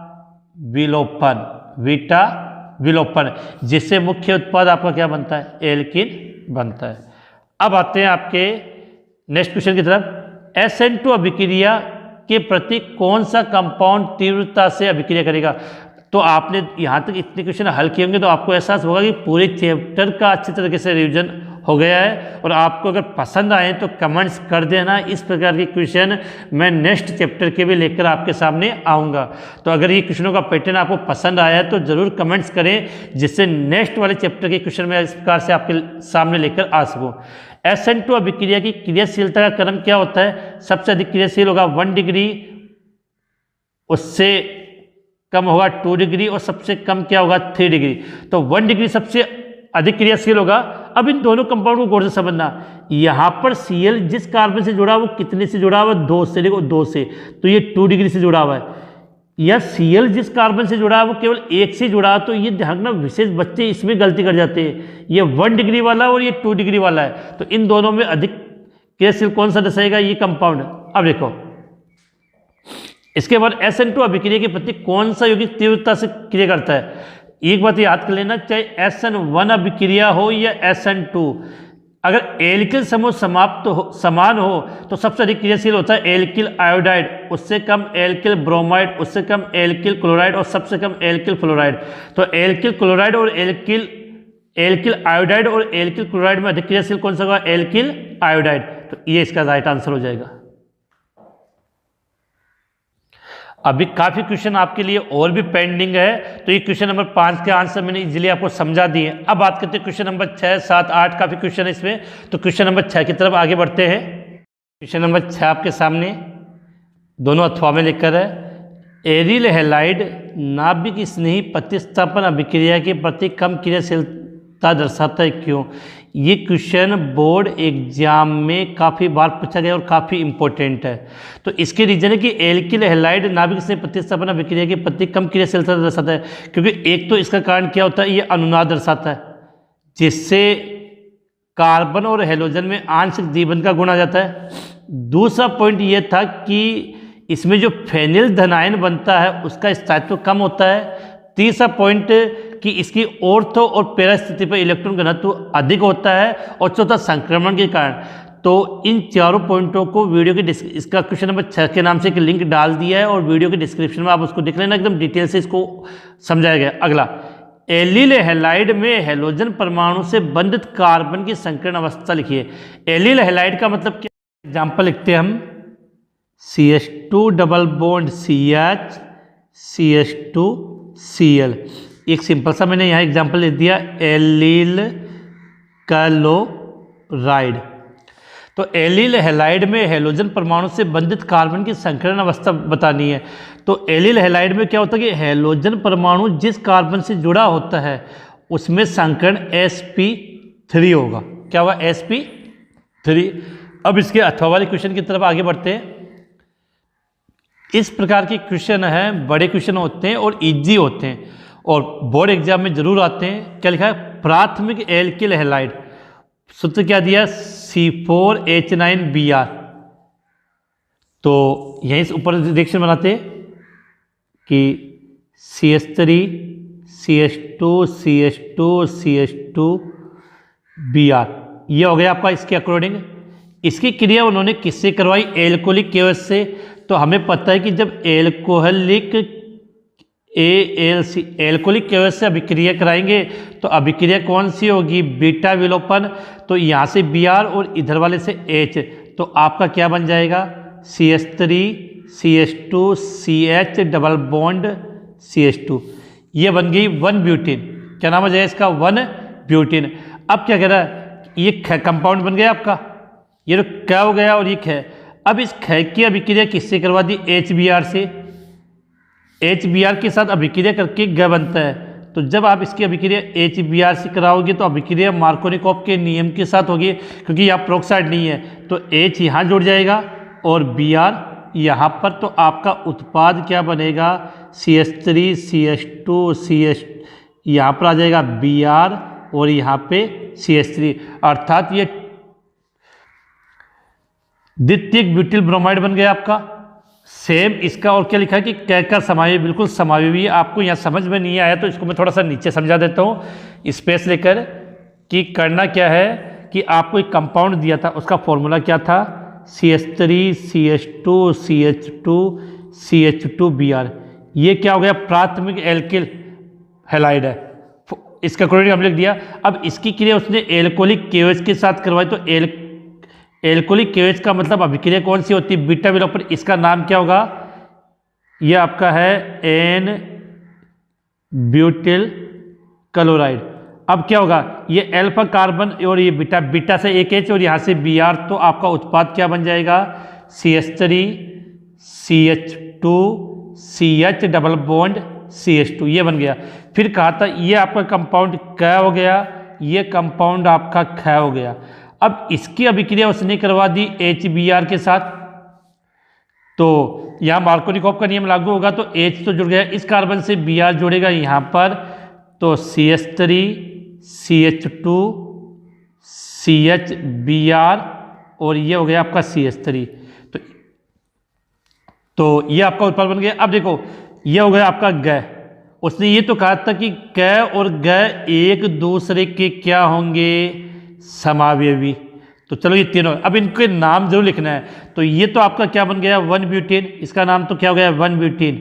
विलोपन, बीटा विलोपन, जिससे मुख्य उत्पाद आपका क्या बनता है एल्किन बनता है। अब आते हैं आपके नेक्स्ट क्वेश्चन की तरफ। SN2 अभिक्रिया के प्रति कौन सा कंपाउंड तीव्रता से अभिक्रिया करेगा। तो आपने यहाँ तक इतने क्वेश्चन हल किए होंगे तो आपको एहसास होगा कि पूरे चैप्टर का अच्छी तरीके से रिवीजन हो गया है। और आपको अगर पसंद आए तो कमेंट्स कर देना। इस प्रकार के क्वेश्चन मैं नेक्स्ट चैप्टर के भी लेकर आपके सामने आऊँगा। तो अगर ये क्वेश्चनों का पैटर्न आपको पसंद आया है तो ज़रूर कमेंट्स करें, जिससे नेक्स्ट वाले चैप्टर के क्वेश्चन मैं इस प्रकार से आपके सामने लेकर आ सकूँ। SN2 अभिक्रिया की क्रियाशीलता का क्रम क्या होता है, सबसे अधिक क्रियाशील होगा 1 डिग्री, उससे कम होगा 2 डिग्री और सबसे कम क्या होगा 3 डिग्री। तो 1 डिग्री सबसे अधिक क्रियाशील होगा। अब इन दोनों कंपाउंड को गौर से समझना, यहाँ पर Cl जिस कार्बन से जुड़ा हुआ वो कितने से जुड़ा हुआ 2 से, देखो 2 से, तो ये 2 डिग्री से जुड़ा हुआ है। या Cl जिस कार्बन से जुड़ा है वो केवल 1 से जुड़ा है। तो ये ध्यान रखना, विशेष बच्चे इसमें गलती कर जाते हैं, ये 1 डिग्री वाला और ये 2 डिग्री वाला है। तो इन दोनों में अधिक क्रियाशील कौन सा दर्शाएगा, ये कंपाउंड। अब देखो इसके बाद SN2 अभिक्रिया के प्रति कौन सा यौगिक तीव्रता से क्रिया करता है। एक बात याद कर लेना, चाहे SN1 अभिक्रिया हो या SN2, अगर एल्किल समूह समान हो तो सबसे अधिक क्रियाशील होता है एल्किल आयोडाइड, उससे कम एल्किल ब्रोमाइड, उससे कम एल्किल क्लोराइड और सबसे कम एल्किल फ्लोराइड। तो एल्किल क्लोराइड और एल्किल आयोडाइड और एल्किल क्लोराइड में अधिक क्रियाशील कौन सा होगा, एल्किल आयोडाइड। तो ये इसका राइट आंसर हो जाएगा। अभी काफ़ी क्वेश्चन आपके लिए और भी पेंडिंग है, तो ये क्वेश्चन नंबर 5 के आंसर मैंने इजीली आपको समझा दिए। अब बात करते हैं क्वेश्चन नंबर 6, 7, 8, काफ़ी क्वेश्चन है इसमें। तो क्वेश्चन नंबर 6 की तरफ आगे बढ़ते हैं। क्वेश्चन नंबर 6 आपके सामने दोनों अथवा में लिखकर है, एरिल हैलाइड नाभिक स्नेही प्रतिस्थापन अभिक्रिया के प्रति कम क्रियाशीलता दर्शाता है, क्यों। ये क्वेश्चन बोर्ड एग्जाम में काफ़ी बार पूछा गया और काफ़ी इंपॉर्टेंट है। तो इसके रीजन है कि एल्किल हैलाइड नाभिक से प्रतिस्थापन अभिक्रिया के प्रति कम क्रियाशीलता दर्शाता है, क्योंकि एक तो इसका कारण क्या होता है, ये अनुनाद दर्शाता है, जिससे कार्बन और हैलोजन में आंशिक द्विबंध का गुण आ जाता है। दूसरा पॉइंट ये था कि इसमें जो फेनिल धनायन बनता है उसका स्थायित्व कम होता है। तीसरा पॉइंट कि इसकी ऑर्थो और पैरा स्थिति पर इलेक्ट्रॉन घनत्व अधिक होता है। और चौथा संक्रमण के कारण। तो इन चारों पॉइंटों को वीडियो के इसका क्वेश्चन नंबर 6 के नाम से एक लिंक डाल दिया है और वीडियो के डिस्क्रिप्शन में आप उसको देख लेना, एकदम डिटेल से इसको समझाया गया। अगला, एलिल हैलाइड में हैलोजन परमाणु से बंधित कार्बन की संकीर्ण अवस्था लिखिए। एलिल हैलाइड का मतलब क्या, एग्जाम्पल लिखते हैं हम, CH2 double bond CH CH2 Cl। एक सिंपल सा मैंने यहाँ एग्जाम्पल लिख दिया, एलिल क्लोराइड। तो एलिल हैलाइड में हैलोजन परमाणु से बंधित कार्बन की संकीर्ण अवस्था बतानी है। तो एलिल हैलाइड में क्या होता है कि हैलोजन परमाणु जिस कार्बन से जुड़ा होता है उसमें संकीर्ण sp3 होगा। क्या होगा, sp3। अब इसके अथवा वाले क्वेश्चन की तरफ आगे बढ़ते हैं। इस प्रकार के क्वेश्चन हैं, बड़े क्वेश्चन होते हैं और इजी होते हैं और बोर्ड एग्जाम में जरूर आते हैं। क्या लिखा है, प्राथमिक एल्किल हैलाइड, सूत्र क्या दिया, C4H9Br। तो यहीं से ऊपर रिएक्शन बनाते हैं कि CH3 CH2 CH2 CH2 Br। ये हो गया आपका इसके अकॉर्डिंग। इसकी क्रिया उन्होंने किससे करवाई? एल्कोहलिक केवस से। तो हमें पता है कि जब एल्कोहलिक एल्कोहलिक केवस से अभिक्रिया कराएंगे तो अभिक्रिया कौन सी होगी? बीटा विलोपन। तो यहाँ से Br और इधर वाले से H, तो आपका क्या बन जाएगा? CH3 CH2 CH double bond CH2। ये बन गई 1 ब्यूटीन। क्या नाम हो जाएगा इसका? 1 ब्यूटीन। अब क्या कह रहा है? ये कंपाउंड बन गया आपका, ये तो क्या हो गया और ये ख। अब इस ख की अभिक्रिया किससे करवा दी? HBr से। HBr के साथ अभिक्रिया करके ग बनता है। तो जब आप इसकी अभिक्रिया HBr से कराओगे तो अभिक्रिया मार्कोनिकॉफ के नियम के साथ होगी, क्योंकि यहाँ प्रोक्साइड नहीं है। तो H यहाँ जुड़ जाएगा और Br यहाँ पर, तो आपका उत्पाद क्या बनेगा? CH3 CH2 CH, यहाँ पर आ जाएगा Br और यहाँ पे CH3, अर्थात ये द्वितीयक ब्यूटिल ब्रोमाइड बन गया आपका। सेम इसका और क्या लिखा है कि कहकर समावयवी, बिल्कुल समावयवी। आपको यहाँ समझ में नहीं आया तो इसको मैं थोड़ा सा नीचे समझा देता हूँ स्पेस लेकर, कि करना क्या है कि आपको एक कंपाउंड दिया था, उसका फॉर्मूला क्या था? CH3 CH2 CH2 CH2 Br। ये क्या हो गया? प्राथमिक एल्किल हैलाइड है, इसका अकॉर्डिंग हमने लिख दिया। अब इसकी क्रिया उसने एल्कोहलिक केओएच के साथ करवाई, तो एल्कोहलिक केओएच का मतलब अभिक्रिया कौन सी होती है? बीटा विलोपन। इसका नाम क्या होगा? यह आपका है एन ब्यूटिल क्लोराइड। अब क्या होगा? ये अल्फा कार्बन और ये बीटा, बीटा से एक H और यहाँ से Br, तो आपका उत्पाद क्या बन जाएगा? CH3 CH2 CH double bond CH2, ये बन गया। फिर कहा था ये आपका कंपाउंड क्या हो गया? ये कंपाउंड आपका ख हो गया। अब इसकी अभिक्रिया उसने करवा दी HBr के साथ, तो यहाँ मार्कोनिकॉफ का नियम लागू होगा। तो H तो जुड़ गया, इस कार्बन से Br जुड़ेगा यहाँ पर, तो CH3 CH2 CH Br और ये हो गया आपका CH3। तो ये आपका उत्पाद बन गया। अब देखो ये हो गया आपका ग। उसने ये तो कहा था कि क और ग एक दूसरे के क्या होंगे? समावयवी। तो चलो ये तीनों, अब इनके नाम जरूर लिखना है। तो ये तो आपका क्या बन गया? 1 ब्यूटेन। इसका नाम तो क्या हो गया? 1 ब्यूटेन,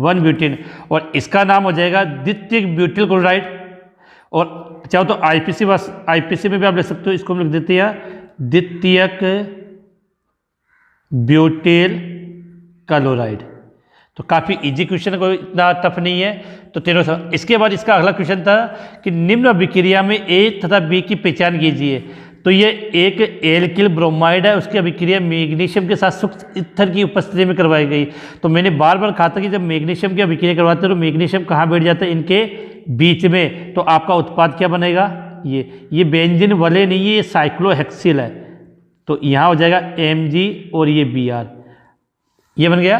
1 ब्यूटेन। और इसका नाम हो जाएगा द्वितीयक ब्यूटिल क्लोराइड। और चाहो तो आईपीसी, बस आईपीसी में भी आप लिख सकते हो, इसको हम लिख देते हैं द्वितीयक ब्यूटिल क्लोराइड। तो काफ़ी इजी क्वेश्चन है, कोई इतना टफ नहीं है। तो तीनों सब। इसके बाद इसका अगला क्वेश्चन था कि निम्न अभिक्रिया में A तथा B की पहचान कीजिए। तो ये एक एल्किल ब्रोमाइड है, उसकी अभिक्रिया मैग्नीशियम के साथ सूक्ष्म ईथर की उपस्थिति में करवाई गई। तो मैंने बार बार कहा था कि जब मैग्नीशियम की अभिक्रिया करवाते हैं तो मैग्नीशियम कहाँ बैठ जाता है? इनके बीच में। तो आपका उत्पाद क्या बनेगा? ये बेंजीन वाले नहीं है, ये साइक्लोहेक्सिल है। तो यहाँ हो जाएगा Mg और ये Br, ये बन गया।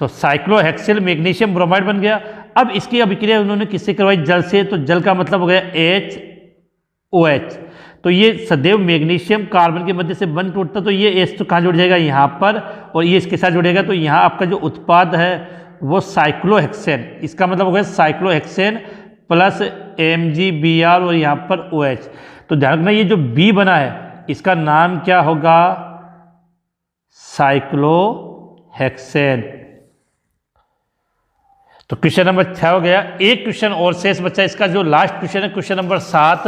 तो साइक्लोहेक्सिल मैग्नीशियम ब्रोमाइड बन गया। अब इसकी अभिक्रिया उन्होंने किससे करवाई? जल से। तो जल का मतलब हो गया HOH। तो ये सदैव मैग्नीशियम कार्बन के मध्य से बंध टूटता, तो ये H तो कहाँ जुड़ जाएगा? यहाँ पर, और ये इसके साथ जुड़ेगा। तो यहाँ आपका जो उत्पाद है वो साइक्लोहेक्सेन, इसका मतलब हो गया साइक्लोहेक्सेन प्लस MgBr और यहाँ पर OH। तो ध्यान रखना ये जो B बना है इसका नाम क्या होगा? साइक्लोहेक्सेन। तो क्वेश्चन नंबर 6 हो गया। एक क्वेश्चन और शेष बचा, इसका जो लास्ट क्वेश्चन है क्वेश्चन नंबर 7।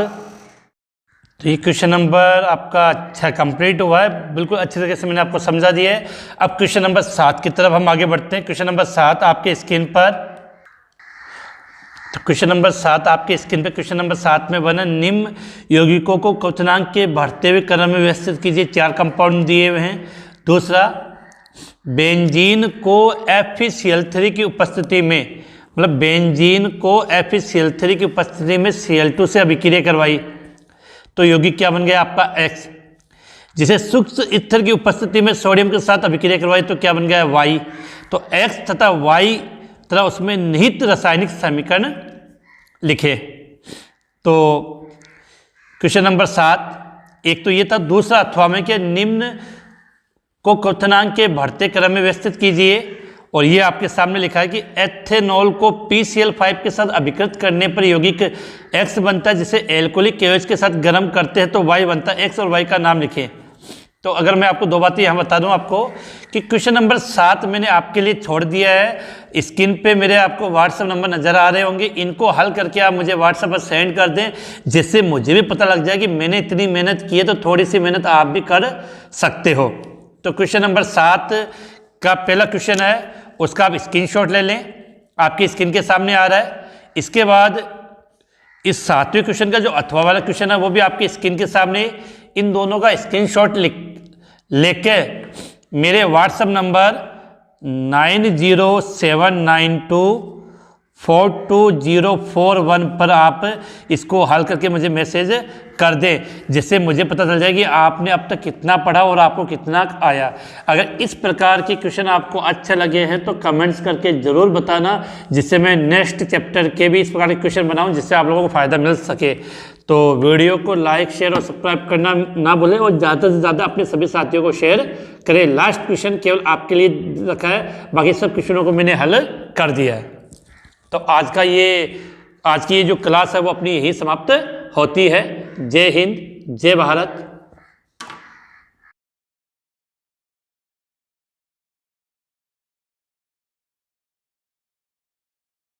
तो ये क्वेश्चन नंबर आपका 6 कंप्लीट हुआ है, बिल्कुल अच्छी तरीके से मैंने आपको समझा दिया है। अब क्वेश्चन नंबर 7 की तरफ हम आगे बढ़ते हैं। क्वेश्चन नंबर 7 आपके स्क्रीन पर। तो क्वेश्चन नंबर 7 आपके स्क्रीन पर, क्वेश्चन नंबर 7 में बना निम्न यौगिकों को क्वथनांक के बढ़ते हुए क्रम में व्यवस्थित कीजिए। 4 कंपाउंड दिए हुए हैं। दूसरा, बेंजीन को FeCl3 की उपस्थिति में, मतलब बेंजीन को FeCl3 की उपस्थिति में Cl2 से अभिक्रिया करवाई, तो यौगिक क्या बन गया आपका? X। जिसे सूक्ष्म ईथर की उपस्थिति में सोडियम के साथ अभिक्रिया करवाई तो क्या बन गया? Y। तो X तथा Y तथा उसमें निहित रासायनिक समीकरण लिखे। तो क्वेश्चन नंबर 7 एक तो ये था। दूसरा, अथवा में के निम्न को क्वथनांक के बढ़ते क्रम में व्यवस्थित कीजिए। और ये आपके सामने लिखा है कि एथेनॉल को PCl5 के साथ अभिकृत करने पर यौगिक X बनता है, जिसे एल्कोहलिक KOH के साथ गर्म करते हैं तो Y बनता है। X और Y का नाम लिखें। तो अगर मैं आपको दो बातें यहाँ बता दूं आपको कि क्वेश्चन नंबर 7 मैंने आपके लिए छोड़ दिया है। स्क्रीन पे मेरे आपको व्हाट्सएप नंबर नज़र आ रहे होंगे, इनको हल करके आप मुझे व्हाट्सएप पर सेंड कर दें, जिससे मुझे भी पता लग जाए कि मैंने इतनी मेहनत की है, तो थोड़ी सी मेहनत आप भी कर सकते हो। तो क्वेश्चन नंबर 7 का पहला क्वेश्चन है, उसका आप स्क्रीनशॉट ले लें, आपकी स्क्रीन के सामने आ रहा है। इसके बाद इस 7वें क्वेश्चन का जो अथवा वाला क्वेश्चन है वो भी आपकी स्क्रीन के सामने, इन दोनों का स्क्रीनशॉट लेके मेरे व्हाट्सएप नंबर 9079242041 पर आप इसको हल करके मुझे मैसेज कर दें, जिससे मुझे पता चल जाए कि आपने अब तक कितना पढ़ा और आपको कितना आया। अगर इस प्रकार के क्वेश्चन आपको अच्छे लगे हैं तो कमेंट्स करके ज़रूर बताना, जिससे मैं नेक्स्ट चैप्टर के भी इस प्रकार के क्वेश्चन बनाऊं, जिससे आप लोगों को फ़ायदा मिल सके। तो वीडियो को लाइक, शेयर और सब्सक्राइब करना ना भूलें, और ज़्यादा से ज़्यादा अपने सभी साथियों को शेयर करें। लास्ट क्वेश्चन केवल आपके लिए रखा है, बाकी सब क्वेश्चनों को मैंने हल कर दिया है। तो आज की ये जो क्लास है वो अपनी यही समाप्त होती है। जय हिंद, जय भारत।